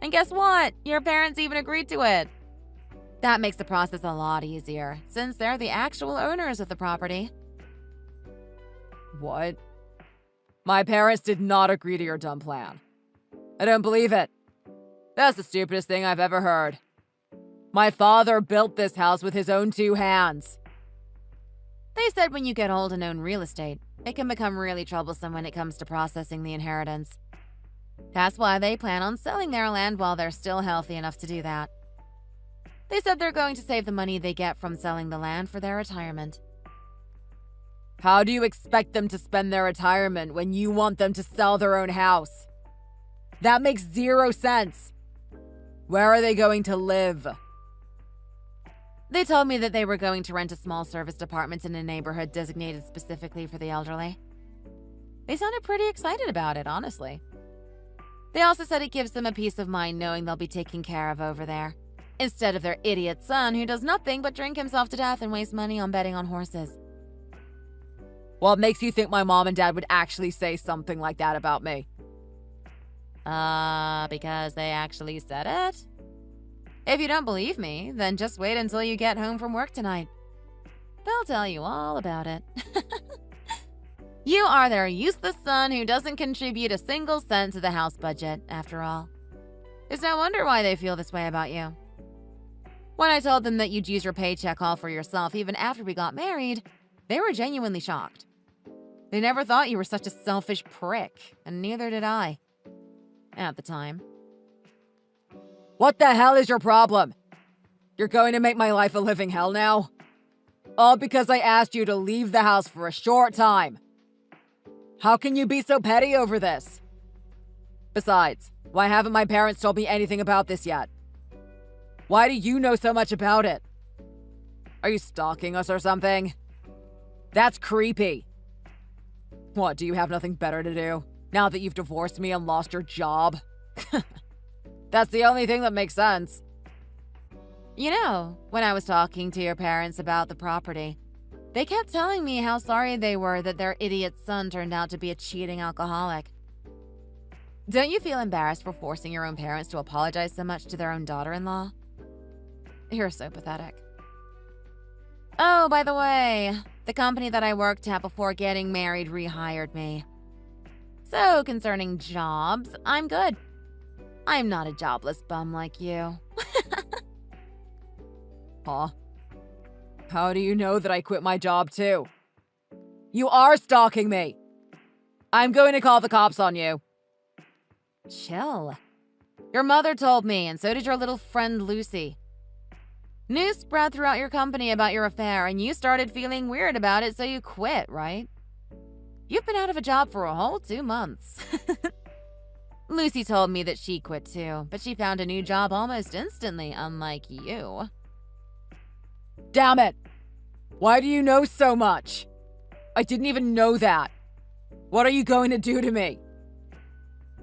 And guess what? Your parents even agreed to it. That makes the process a lot easier, since they're the actual owners of the property. What? My parents did not agree to your dumb plan. I don't believe it. That's the stupidest thing I've ever heard. My father built this house with his own 2 hands. They said when you get old and own real estate, it can become really troublesome when it comes to processing the inheritance. That's why they plan on selling their land while they're still healthy enough to do that. They said they're going to save the money they get from selling the land for their retirement. How do you expect them to spend their retirement when you want them to sell their own house? That makes 0 sense. Where are they going to live? They told me that they were going to rent a small serviced apartment in a neighborhood designated specifically for the elderly. They sounded pretty excited about it, honestly. They also said it gives them a peace of mind knowing they'll be taken care of over there, instead of their idiot son who does nothing but drink himself to death and waste money on betting on horses. What makes you think my mom and dad would actually say something like that about me? Because they actually said it? If you don't believe me, then just wait until you get home from work tonight. They'll tell you all about it. You are their useless son who doesn't contribute a single cent to the house budget, after all. It's no wonder why they feel this way about you. When I told them that you'd use your paycheck all for yourself even after we got married, they were genuinely shocked. They never thought you were such a selfish prick, and neither did I. At the time. What the hell is your problem? You're going to make my life a living hell now? All because I asked you to leave the house for a short time. How can you be so petty over this? Besides, why haven't my parents told me anything about this yet? Why do you know so much about it? Are you stalking us or something? That's creepy. What, do you have nothing better to do? Now that you've divorced me and lost your job? That's the only thing that makes sense. You know, when I was talking to your parents about the property, they kept telling me how sorry they were that their idiot son turned out to be a cheating alcoholic. Don't you feel embarrassed for forcing your own parents to apologize so much to their own daughter-in-law? You're so pathetic. Oh, by the way, the company that I worked at before getting married rehired me. So, concerning jobs, I'm good. I'm not a jobless bum like you. Huh? How do you know that I quit my job too? You are stalking me! I'm going to call the cops on you. Chill. Your mother told me, and so did your little friend Lucy. News spread throughout your company about your affair, and you started feeling weird about it, so you quit, right? You've been out of a job for a whole 2 months. Lucy told me that she quit too, but she found a new job almost instantly, unlike you. Damn it! Why do you know so much? I didn't even know that. What are you going to do to me?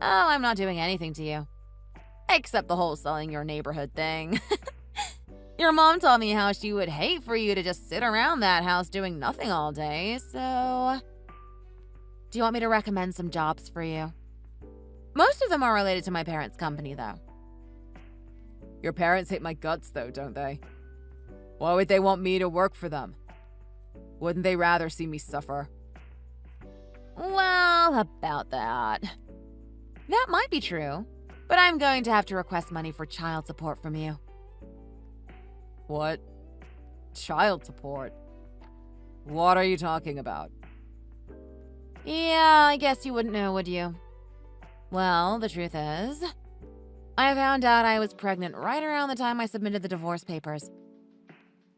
Oh, I'm not doing anything to you. Except the whole selling your neighborhood thing. Your mom told me how she would hate for you to just sit around that house doing nothing all day, so... Do you want me to recommend some jobs for you? Most of them are related to my parents' company, though. Your parents hate my guts, though, don't they? Why would they want me to work for them? Wouldn't they rather see me suffer? Well, about that. That might be true, but I'm going to have to request money for child support from you. What? Child support? What are you talking about? Yeah, I guess you wouldn't know, would you? Well, the truth is, I found out I was pregnant right around the time I submitted the divorce papers.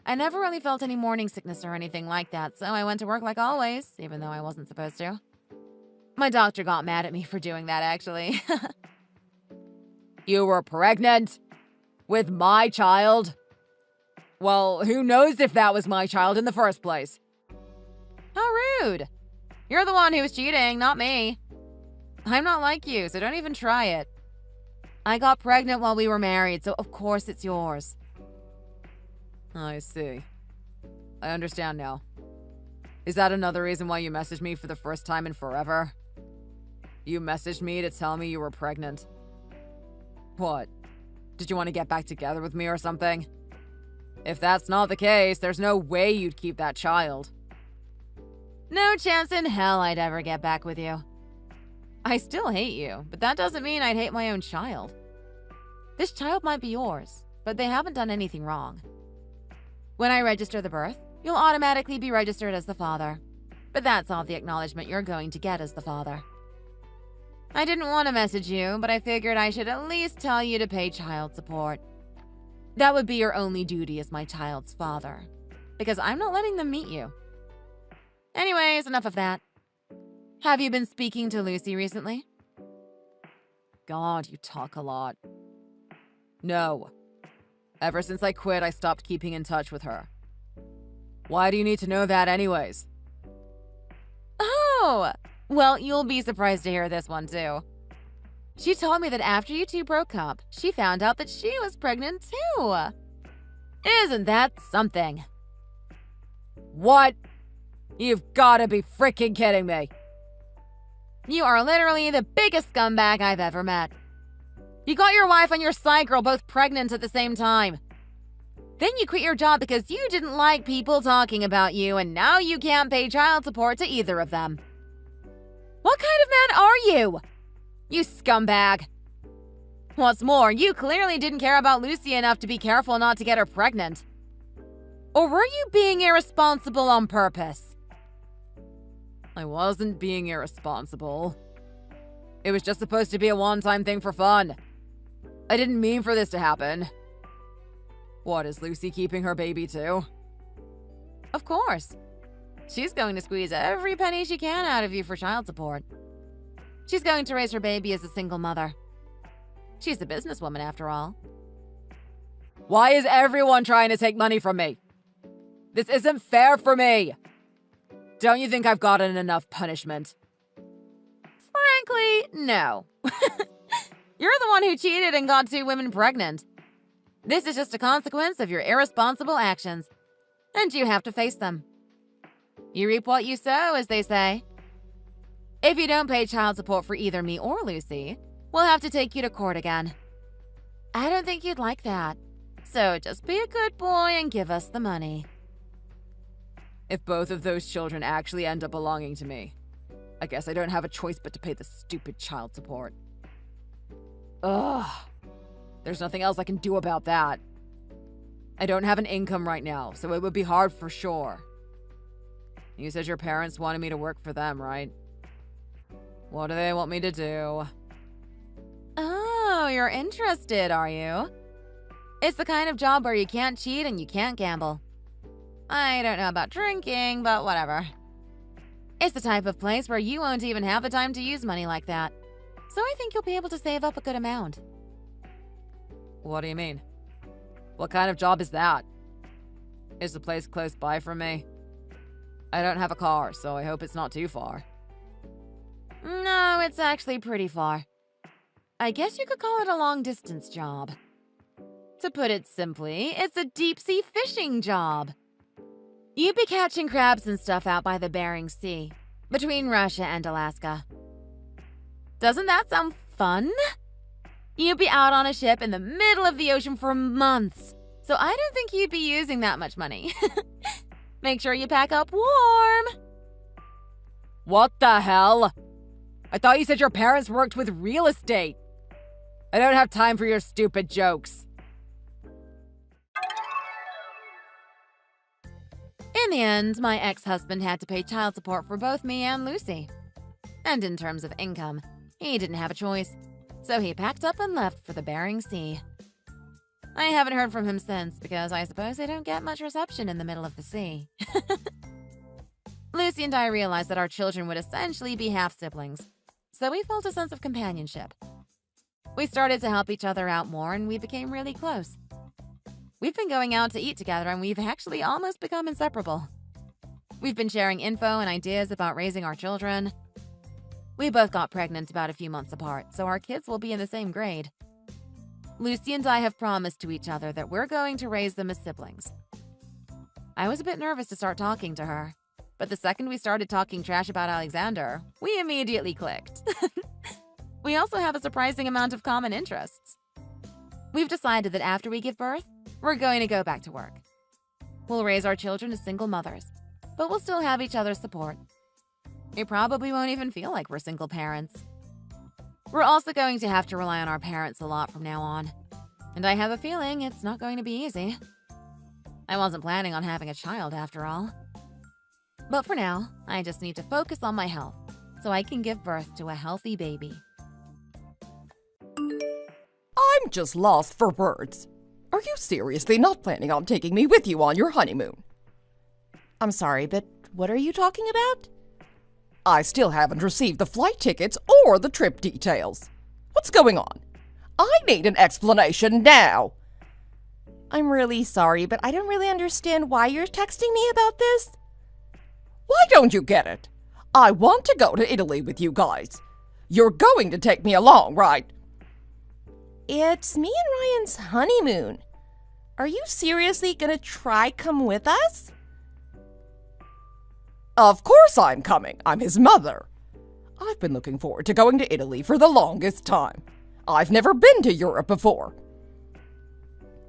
I never really felt any morning sickness or anything like that, so I went to work like always, even though I wasn't supposed to. My doctor got mad at me for doing that, actually. You were pregnant? With my child? Well, who knows if that was my child in the first place? How rude. You're the one who was cheating, not me. I'm not like you, so don't even try it. I got pregnant while we were married, so of course it's yours. I see. I understand now. Is that another reason why you messaged me for the first time in forever? You messaged me to tell me you were pregnant. What? Did you want to get back together with me or something? If that's not the case, there's no way you'd keep that child. No chance in hell I'd ever get back with you. I still hate you, but that doesn't mean I'd hate my own child. This child might be yours, but they haven't done anything wrong. When I register the birth, you'll automatically be registered as the father. But that's all the acknowledgement you're going to get as the father. I didn't want to message you, but I figured I should at least tell you to pay child support. That would be your only duty as my child's father, because I'm not letting them meet you. Anyways, enough of that. Have you been speaking to Lucy recently? God, you talk a lot. No. Ever since I quit, I stopped keeping in touch with her. Why do you need to know that anyways? Oh! Well, you'll be surprised to hear this one, too. She told me that after you two broke up, she found out that she was pregnant, too. Isn't that something? What? You've gotta be freaking kidding me. You are literally the biggest scumbag I've ever met. You got your wife and your side girl both pregnant at the same time. Then you quit your job because you didn't like people talking about you, and now you can't pay child support to either of them. What kind of man are you? You scumbag. What's more, you clearly didn't care about Lucy enough to be careful not to get her pregnant. Or were you being irresponsible on purpose? I wasn't being irresponsible. It was just supposed to be a one-time thing for fun. I didn't mean for this to happen. What, is Lucy keeping her baby too? Of course. She's going to squeeze every penny she can out of you for child support. She's going to raise her baby as a single mother. She's a businesswoman, after all. Why is everyone trying to take money from me? This isn't fair for me. Don't you think I've gotten enough punishment? Frankly, no. You're the one who cheated and got 2 women pregnant. This is just a consequence of your irresponsible actions, and you have to face them. You reap what you sow, as they say. If you don't pay child support for either me or Lucy, We'll have to take you to court again. I don't think you'd like that. So just be a good boy and give us the money. If both of those children actually end up belonging to me, I guess I don't have a choice but to pay the stupid child support. Ugh. There's nothing else I can do about that. I don't have an income right now, so it would be hard for sure. You said your parents wanted me to work for them, right? What do they want me to do? Oh, you're interested, are you? It's the kind of job where you can't cheat and you can't gamble. I don't know about drinking, but whatever. It's the type of place where you won't even have the time to use money like that. So I think you'll be able to save up a good amount. What do you mean? What kind of job is that? Is the place close by from me? I don't have a car, so I hope it's not too far. No, it's actually pretty far. I guess you could call it a long-distance job. To put it simply, it's a deep-sea fishing job. You'd be catching crabs and stuff out by the Bering Sea, between Russia and Alaska. Doesn't that sound fun? You'd be out on a ship in the middle of the ocean for months, so I don't think you'd be using that much money. Make sure you pack up warm. What the hell? I thought you said your parents worked with real estate. I don't have time for your stupid jokes. In the end, my ex-husband had to pay child support for both me and Lucy. And in terms of income, he didn't have a choice, so he packed up and left for the Bering Sea. I haven't heard from him since because I suppose they don't get much reception in the middle of the sea. Lucy and I realized that our children would essentially be half-siblings, so we felt a sense of companionship. We started to help each other out more and we became really close. We've been going out to eat together and we've actually almost become inseparable. We've been sharing info and ideas about raising our children. We both got pregnant about a few months apart, so our kids will be in the same grade. Lucy and I have promised to each other that we're going to raise them as siblings. I was a bit nervous to start talking to her, but the second we started talking trash about Alexander, we immediately clicked. We also have a surprising amount of common interests. We've decided that after we give birth, we're going to go back to work. We'll raise our children as single mothers, but we'll still have each other's support. We probably won't even feel like we're single parents. We're also going to have to rely on our parents a lot from now on, and I have a feeling it's not going to be easy. I wasn't planning on having a child after all. But for now, I just need to focus on my health so I can give birth to a healthy baby. I'm just lost for words. Are you seriously not planning on taking me with you on your honeymoon? I'm sorry, but what are you talking about? I still haven't received the flight tickets or the trip details. What's going on? I need an explanation now. I'm really sorry, but I don't really understand why you're texting me about this. Why don't you get it? I want to go to Italy with you guys. You're going to take me along, right? It's me and Ryan's honeymoon. Are you seriously gonna try come with us? Of course I'm coming. I'm his mother. I've been looking forward to going to Italy for the longest time. I've never been to Europe before.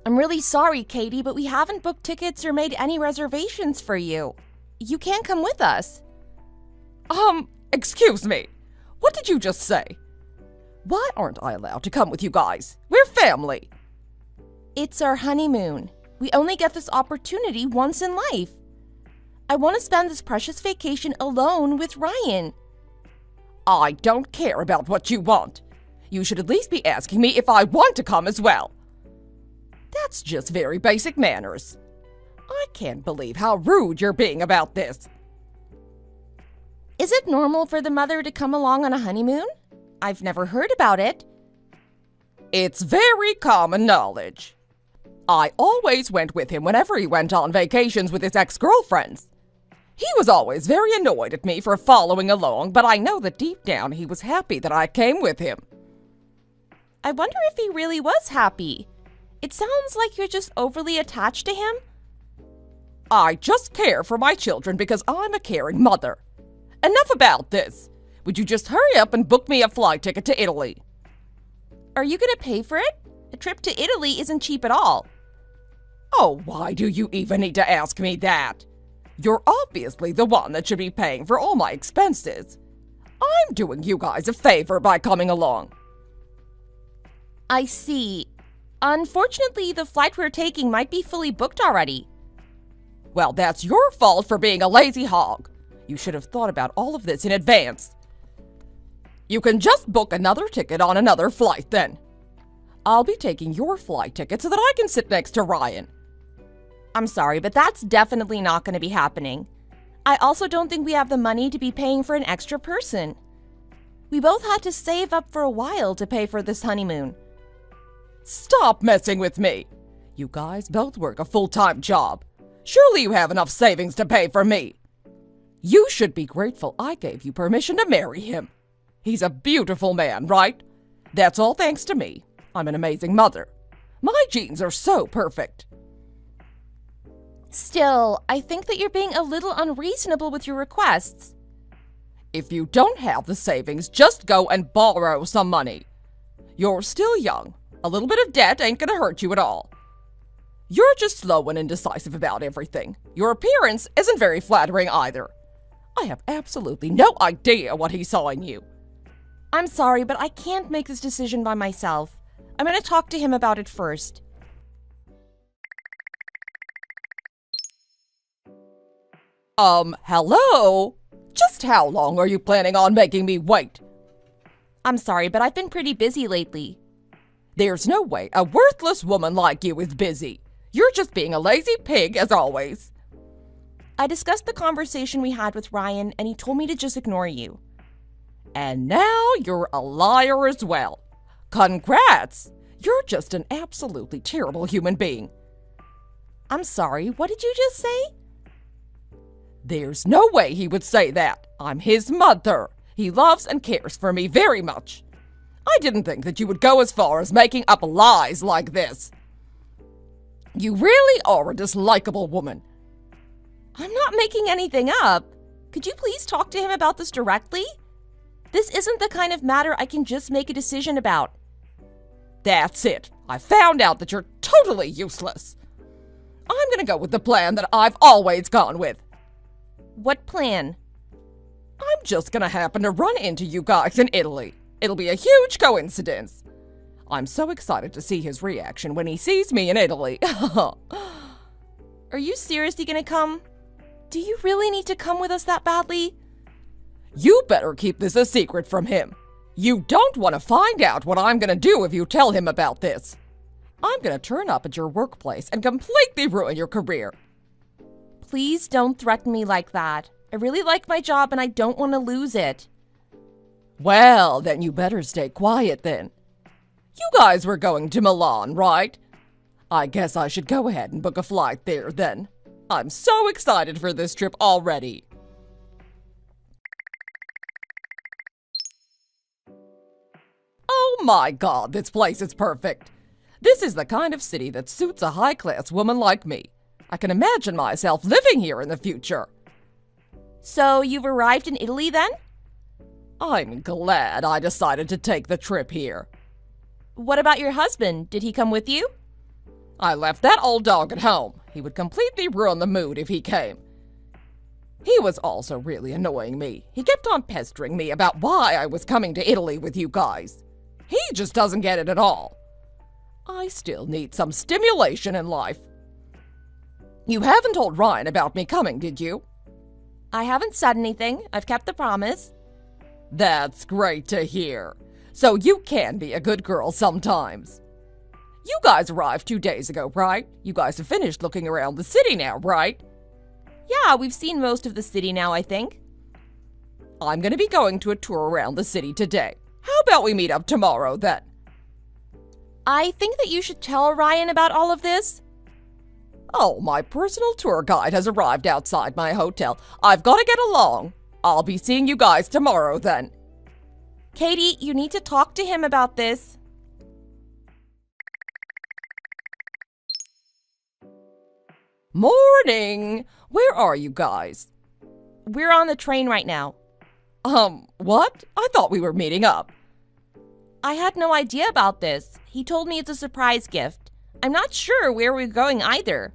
I'm really sorry, Katie, but we haven't booked tickets or made any reservations for you. You can't come with us. Excuse me. What did you just say? Why aren't I allowed to come with you guys? We're family. It's our honeymoon. We only get this opportunity once in life. I want to spend this precious vacation alone with Ryan. I don't care about what you want. You should at least be asking me if I want to come as well. That's just very basic manners. I can't believe how rude you're being about this. Is it normal for the mother to come along on a honeymoon? I've never heard about it. It's very common knowledge. I always went with him whenever he went on vacations with his ex-girlfriends. He was always very annoyed at me for following along, but I know that deep down he was happy that I came with him. I wonder if he really was happy. It sounds like you're just overly attached to him. I just care for my children because I'm a caring mother. Enough about this. Would you just hurry up and book me a flight ticket to Italy? Are you gonna pay for it? A trip to Italy isn't cheap at all. Oh, why do you even need to ask me that? You're obviously the one that should be paying for all my expenses. I'm doing you guys a favor by coming along. I see. Unfortunately, the flight we're taking might be fully booked already. Well, that's your fault for being a lazy hog. You should have thought about all of this in advance. You can just book another ticket on another flight then. I'll be taking your flight ticket so that I can sit next to Ryan. I'm sorry, but that's definitely not going to be happening. I also don't think we have the money to be paying for an extra person. We both had to save up for a while to pay for this honeymoon. Stop messing with me. You guys both work a full-time job. Surely you have enough savings to pay for me. You should be grateful I gave you permission to marry him. He's a beautiful man, right? That's all thanks to me. I'm an amazing mother. My genes are so perfect. Still, I think that you're being a little unreasonable with your requests. If you don't have the savings, just go and borrow some money. You're still young. A little bit of debt ain't gonna hurt you at all. You're just slow and indecisive about everything. Your appearance isn't very flattering either. I have absolutely no idea what he saw in you. I'm sorry, but I can't make this decision by myself. I'm going to talk to him about it first. Hello? Just how long are you planning on making me wait? I'm sorry, but I've been pretty busy lately. There's no way a worthless woman like you is busy. You're just being a lazy pig, as always. I discussed the conversation we had with Ryan, and he told me to just ignore you. And now you're a liar as well. Congrats! You're just an absolutely terrible human being. I'm sorry, what did you just say? There's no way he would say that. I'm his mother. He loves and cares for me very much. I didn't think that you would go as far as making up lies like this. You really are a dislikable woman. I'm not making anything up. Could you please talk to him about this directly? This isn't the kind of matter I can just make a decision about. That's it. I found out that you're totally useless. I'm gonna go with the plan that I've always gone with. What plan? I'm just gonna happen to run into you guys in Italy. It'll be a huge coincidence. I'm so excited to see his reaction when he sees me in Italy. Are you seriously gonna come? Do you really need to come with us that badly? You better keep this a secret from him. You don't want to find out what I'm gonna do if you tell him about this. I'm gonna turn up at your workplace and completely ruin your career. Please don't threaten me like that. I really like my job and I don't want to lose it. Well, then you better stay quiet then. You guys were going to Milan, right? I guess I should go ahead and book a flight there then. I'm so excited for this trip already. Oh my God, this place is perfect. This is the kind of city that suits a high-class woman like me. I can imagine myself living here in the future. So you've arrived in Italy then? I'm glad I decided to take the trip here. What about your husband? Did he come with you? I left that old dog at home. He would completely ruin the mood if he came. He was also really annoying me. He kept on pestering me about why I was coming to Italy with you guys. He just doesn't get it at all. I still need some stimulation in life. You haven't told Ryan about me coming, did you? I haven't said anything. I've kept the promise. That's great to hear. So you can be a good girl sometimes. You guys arrived 2 days ago, right? You guys have finished looking around the city now, right? Yeah, we've seen most of the city now, I think. I'm gonna be going to a tour around the city today. How about we meet up tomorrow then? I think that you should tell Ryan about all of this. Oh, my personal tour guide has arrived outside my hotel. I've got to get along. I'll be seeing you guys tomorrow then. Katie, you need to talk to him about this. Morning! Where are you guys? We're on the train right now. What? I thought we were meeting up. I had no idea about this. He told me it's a surprise gift. I'm not sure where we're going either.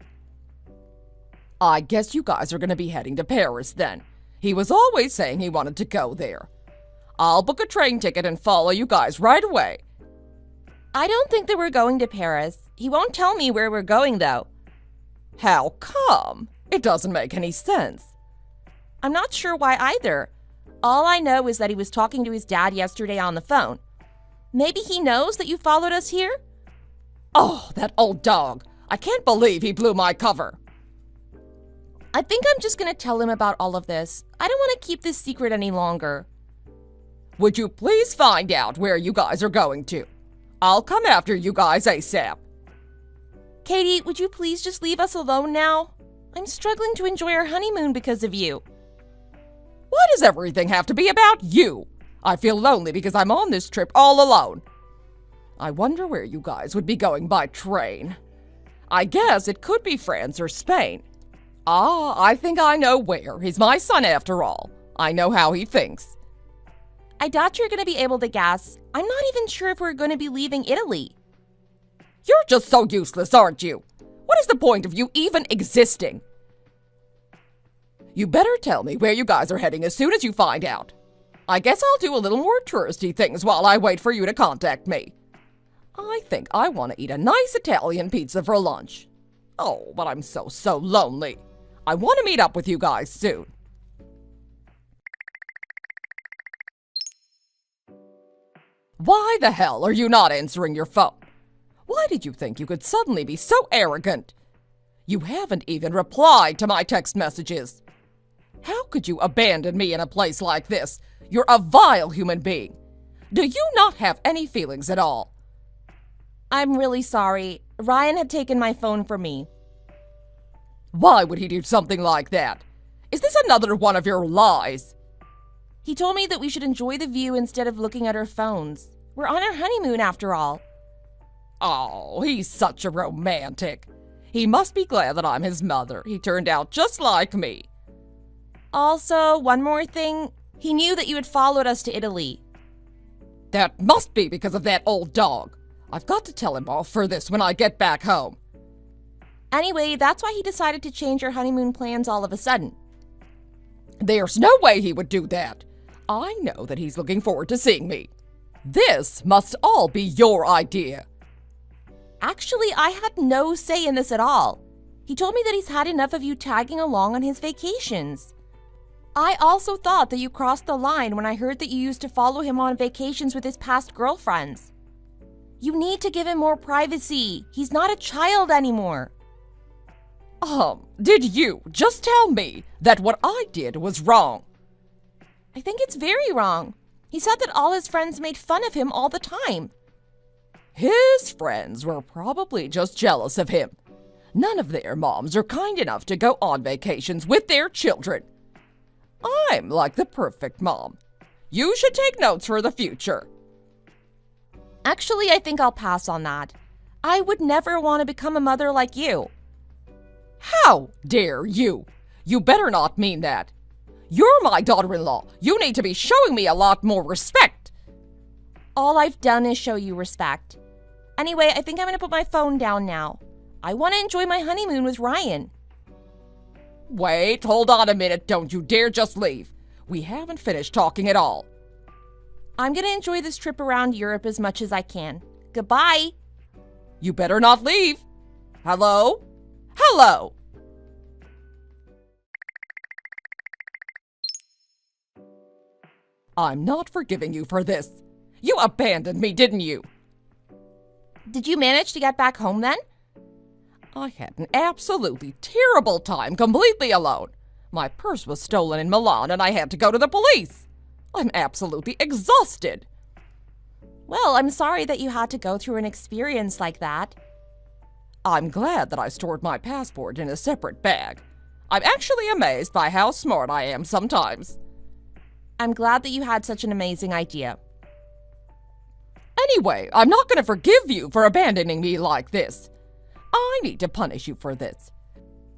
I guess you guys are going to be heading to Paris then. He was always saying he wanted to go there. I'll book a train ticket and follow you guys right away. I don't think that we're going to Paris. He won't tell me where we're going, though. How come? It doesn't make any sense. I'm not sure why either. All I know is that he was talking to his dad yesterday on the phone. Maybe he knows that you followed us here? Oh, that old dog. I can't believe he blew my cover. I think I'm just going to tell him about all of this. I don't want to keep this secret any longer. Would you please find out where you guys are going to? I'll come after you guys ASAP. Katie, would you please just leave us alone now? I'm struggling to enjoy our honeymoon because of you. Why does everything have to be about you? I feel lonely because I'm on this trip all alone. I wonder where you guys would be going by train. I guess it could be France or Spain. Ah, I think I know where. He's my son after all. I know how he thinks. I doubt you're going to be able to guess. I'm not even sure if we're going to be leaving Italy. You're just so useless, aren't you? What is the point of you even existing? You better tell me where you guys are heading as soon as you find out. I guess I'll do a little more touristy things while I wait for you to contact me. I think I want to eat a nice Italian pizza for lunch. Oh, but I'm so lonely. I want to meet up with you guys soon. Why the hell are you not answering your phone? Why did you think you could suddenly be so arrogant? You haven't even replied to my text messages. How could you abandon me in a place like this? You're a vile human being. Do you not have any feelings at all? I'm really sorry. Ryan had taken my phone from me. Why would he do something like that? Is this another one of your lies? He told me that we should enjoy the view instead of looking at our phones. We're on our honeymoon after all. Oh, he's such a romantic. He must be glad that I'm his mother. He turned out just like me. Also, one more thing. He knew that you had followed us to Italy. That must be because of that old dog. I've got to tell him off for this when I get back home. Anyway, that's why he decided to change our honeymoon plans all of a sudden. There's no way he would do that. I know that he's looking forward to seeing me. This must all be your idea. Actually, I had no say in this at all. He told me that he's had enough of you tagging along on his vacations. I also thought that you crossed the line when I heard that you used to follow him on vacations with his past girlfriends. You need to give him more privacy. He's not a child anymore. Did you just tell me that what I did was wrong? I think it's very wrong. He said that all his friends made fun of him all the time. His friends were probably just jealous of him. None of their moms are kind enough to go on vacations with their children. I'm like the perfect mom. You should take notes for the future. Actually, I think I'll pass on that. I would never want to become a mother like you. How dare you? You better not mean that. You're my daughter-in-law. You need to be showing me a lot more respect. All I've done is show you respect. Anyway, I think I'm going to put my phone down now. I want to enjoy my honeymoon with Ryan. Wait, hold on a minute. Don't you dare just leave. We haven't finished talking at all. I'm going to enjoy this trip around Europe as much as I can. Goodbye. You better not leave. Hello? Hello? I'm not forgiving you for this. You abandoned me, didn't you? Did you manage to get back home then? I had an absolutely terrible time completely alone. My purse was stolen in Milan and I had to go to the police. I'm absolutely exhausted. Well, I'm sorry that you had to go through an experience like that. I'm glad that I stored my passport in a separate bag. I'm actually amazed by how smart I am sometimes. I'm glad that you had such an amazing idea. Anyway, I'm not going to forgive you for abandoning me like this. I need to punish you for this.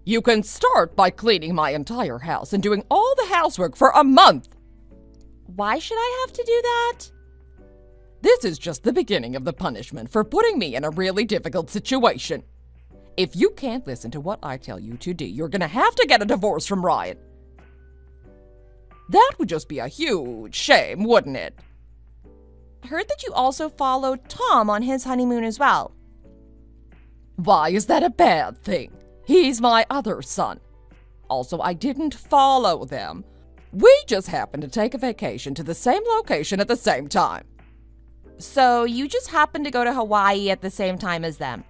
You can start by cleaning my entire house and doing all the housework for a month. Why should I have to do that? This is just the beginning of the punishment for putting me in a really difficult situation. If you can't listen to what I tell you to do, you're gonna have to get a divorce from Ryan. That would just be a huge shame, wouldn't it? I heard that you also followed Tom on his honeymoon as well. Why is that a bad thing? He's my other son. Also, I didn't follow them. We just happened to take a vacation to the same location at the same time. So you just happened to go to Hawaii at the same time as them?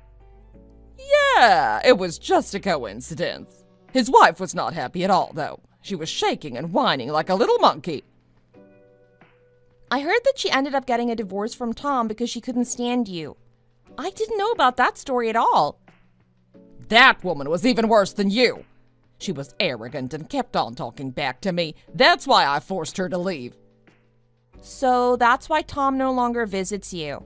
Yeah, it was just a coincidence. His wife was not happy at all, though. She was shaking and whining like a little monkey. I heard that she ended up getting a divorce from Tom because she couldn't stand you. I didn't know about that story at all. That woman was even worse than you. She was arrogant and kept on talking back to me. That's why I forced her to leave. So that's why Tom no longer visits you.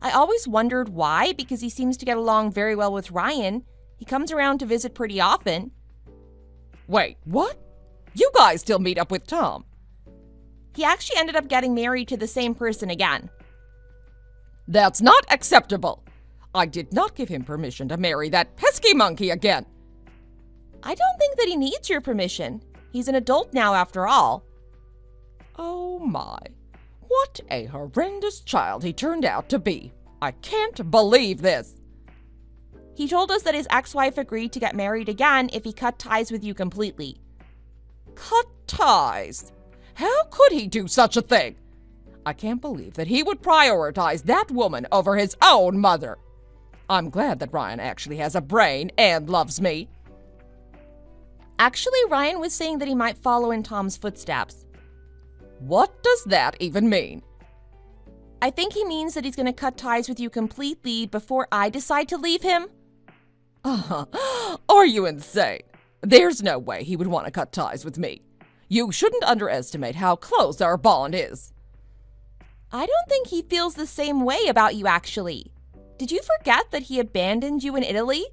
I always wondered why, because he seems to get along very well with Ryan. He comes around to visit pretty often. Wait, what? You guys still meet up with Tom? He actually ended up getting married to the same person again. That's not acceptable. I did not give him permission to marry that pesky monkey again. I don't think that he needs your permission. He's an adult now after all. Oh my. What a horrendous child he turned out to be. I can't believe this. He told us that his ex-wife agreed to get married again if he cut ties with you completely. Cut ties? How could he do such a thing? I can't believe that he would prioritize that woman over his own mother. I'm glad that Ryan actually has a brain and loves me. Actually, Ryan was saying that he might follow in Tom's footsteps. What does that even mean? I think he means that he's going to cut ties with you completely before I decide to leave him. Are you insane? There's no way he would want to cut ties with me. You shouldn't underestimate how close our bond is. I don't think he feels the same way about you, actually. Did you forget that he abandoned you in Italy?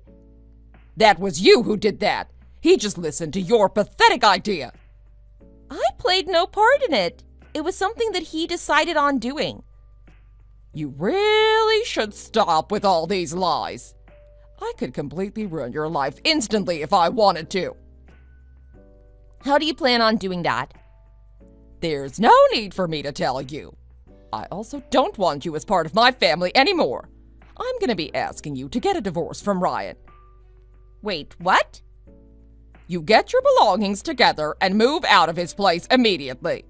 That was you who did that. He just listened to your pathetic idea. I played no part in it. It was something that he decided on doing. You really should stop with all these lies. I could completely ruin your life instantly if I wanted to. How do you plan on doing that? There's no need for me to tell you. I also don't want you as part of my family anymore. I'm gonna be asking you to get a divorce from Ryan. Wait, what? You get your belongings together and move out of his place immediately.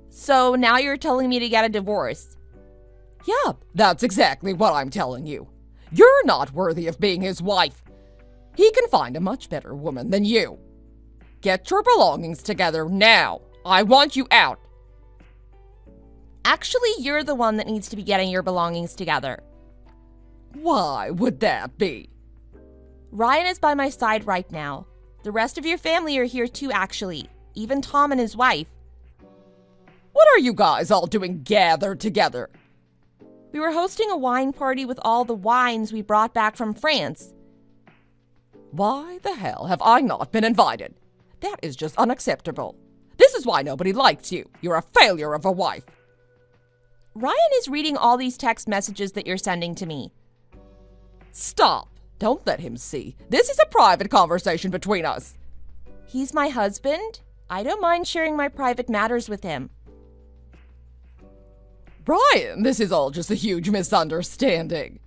So now you're telling me to get a divorce? Yep, that's exactly what I'm telling you. You're not worthy of being his wife. He can find a much better woman than you. Get your belongings together now. I want you out. Actually, you're the one that needs to be getting your belongings together. Why would that be? Ryan is by my side right now. The rest of your family are here too, actually. Even Tom and his wife. What are you guys all doing gathered together? We were hosting a wine party with all the wines we brought back from France. Why the hell have I not been invited? That is just unacceptable. This is why nobody likes you. You're a failure of a wife. Ryan is reading all these text messages that you're sending to me. Stop. Don't let him see. This is a private conversation between us. He's my husband. I don't mind sharing my private matters with him. Ryan, this is all just a huge misunderstanding.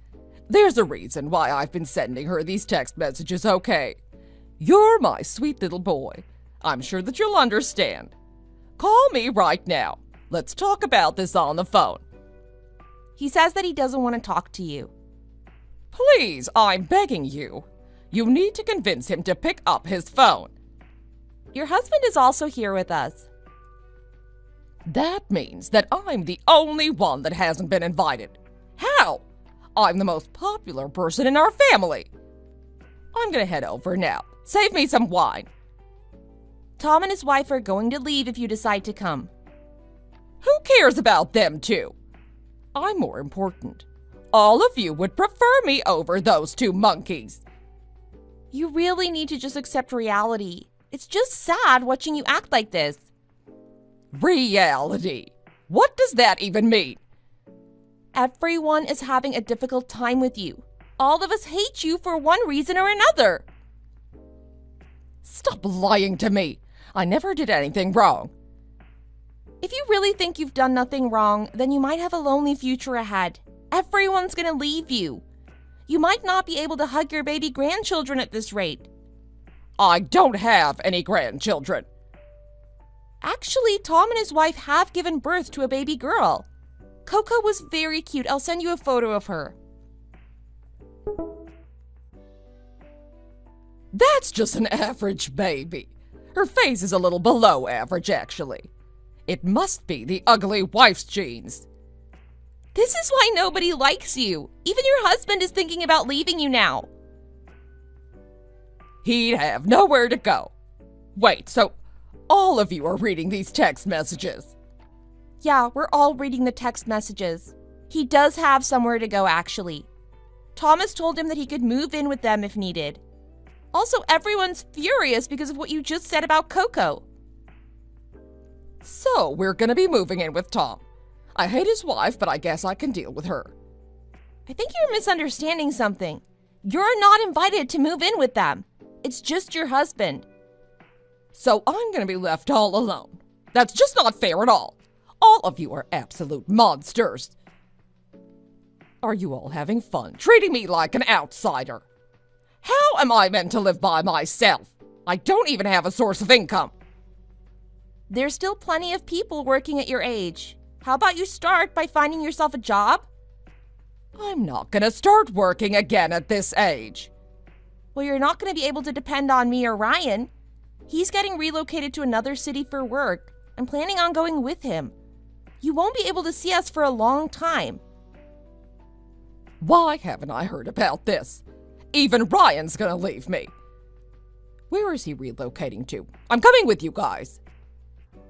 There's a reason why I've been sending her these text messages, okay? You're my sweet little boy. I'm sure that you'll understand. Call me right now. Let's talk about this on the phone. He says that he doesn't want to talk to you. Please, I'm begging you. You need to convince him to pick up his phone. Your husband is also here with us. That means that I'm the only one that hasn't been invited. How? I'm the most popular person in our family. I'm gonna head over now. Save me some wine. Tom and his wife are going to leave if you decide to come. Who cares about them two? I'm more important. All of you would prefer me over those two monkeys. You really need to just accept reality. It's just sad watching you act like this. Reality? What does that even mean? Everyone is having a difficult time with you. All of us hate you for one reason or another. Stop lying to me. I never did anything wrong. If you really think you've done nothing wrong, then you might have a lonely future ahead. Everyone's gonna leave you. You might not be able to hug your baby grandchildren at this rate. I don't have any grandchildren. Actually, Tom and his wife have given birth to a baby girl. Coco was very cute. I'll send you a photo of her. That's just an average baby. Her face is a little below average, actually. It must be the ugly wife's genes. This is why nobody likes you. Even your husband is thinking about leaving you now. He'd have nowhere to go. Wait, so all of you are reading these text messages? Yeah, we're all reading the text messages. He does have somewhere to go, actually. Thomas told him that he could move in with them if needed. Also, everyone's furious because of what you just said about Coco. So, we're gonna be moving in with Tom. I hate his wife, but I guess I can deal with her. I think you're misunderstanding something. You're not invited to move in with them. It's just your husband. So I'm gonna be left all alone. That's just not fair at all. All of you are absolute monsters. Are you all having fun, treating me like an outsider? How am I meant to live by myself? I don't even have a source of income. There's still plenty of people working at your age. How about you start by finding yourself a job? I'm not gonna start working again at this age. Well, you're not going to be able to depend on me or Ryan. He's getting relocated to another city for work. I'm planning on going with him. You won't be able to see us for a long time. Why haven't I heard about this? Even Ryan's gonna leave me. Where is he relocating to? I'm coming with you guys.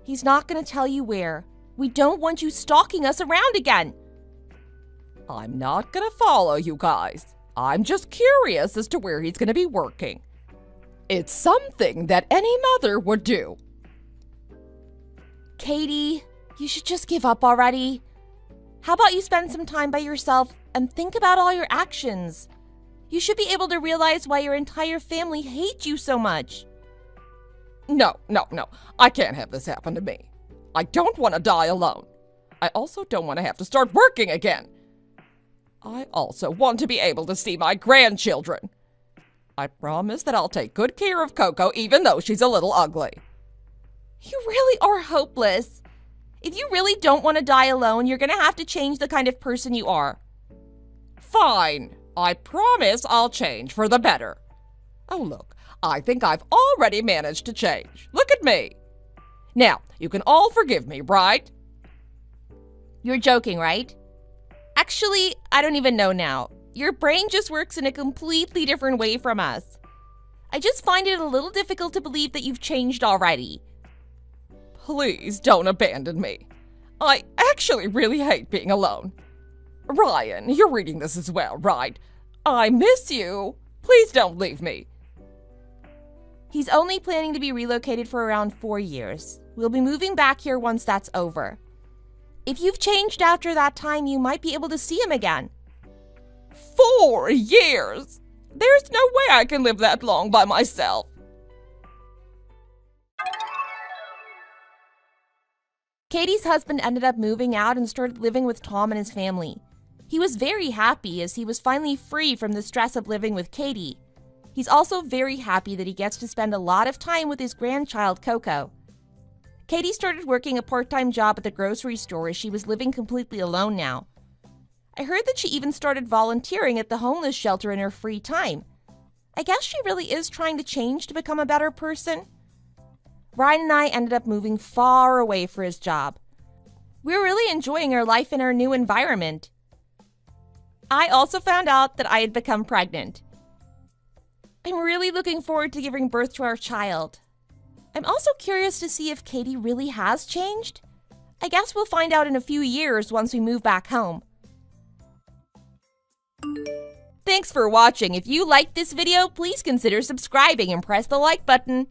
He's not going to tell you where. We don't want you stalking us around again. I'm not gonna follow you guys. I'm just curious as to where he's gonna be working. It's something that any mother would do. Katie, you should just give up already. How about you spend some time by yourself and think about all your actions? You should be able to realize why your entire family hates you so much. No. I can't have this happen to me. I don't want to die alone. I also don't want to have to start working again. I also want to be able to see my grandchildren. I promise that I'll take good care of Coco even though she's a little ugly. You really are hopeless. If you really don't want to die alone, you're going to have to change the kind of person you are. Fine. I promise I'll change for the better. Oh, look, I think I've already managed to change. Look at me. Now, you can all forgive me, right? You're joking, right? Actually, I don't even know now. Your brain just works in a completely different way from us. I just find it a little difficult to believe that you've changed already. Please don't abandon me. I actually really hate being alone. Ryan, you're reading this as well, right? I miss you. Please don't leave me. He's only planning to be relocated for around 4 years. We'll be moving back here once that's over. If you've changed after that time, you might be able to see him again. 4 years? There's no way I can live that long by myself. Katie's husband ended up moving out and started living with Tom and his family. He was very happy as he was finally free from the stress of living with Katie. He's also very happy that he gets to spend a lot of time with his grandchild, Coco. Katie started working a part-time job at the grocery store as she was living completely alone now. I heard that she even started volunteering at the homeless shelter in her free time. I guess she really is trying to change to become a better person. Ryan and I ended up moving far away for his job. We were really enjoying our life in our new environment. I also found out that I had become pregnant. I'm really looking forward to giving birth to our child. I'm also curious to see if Katie really has changed. I guess we'll find out in a few years once we move back home. Thanks for watching. If you liked this video, please consider subscribing and press the like button.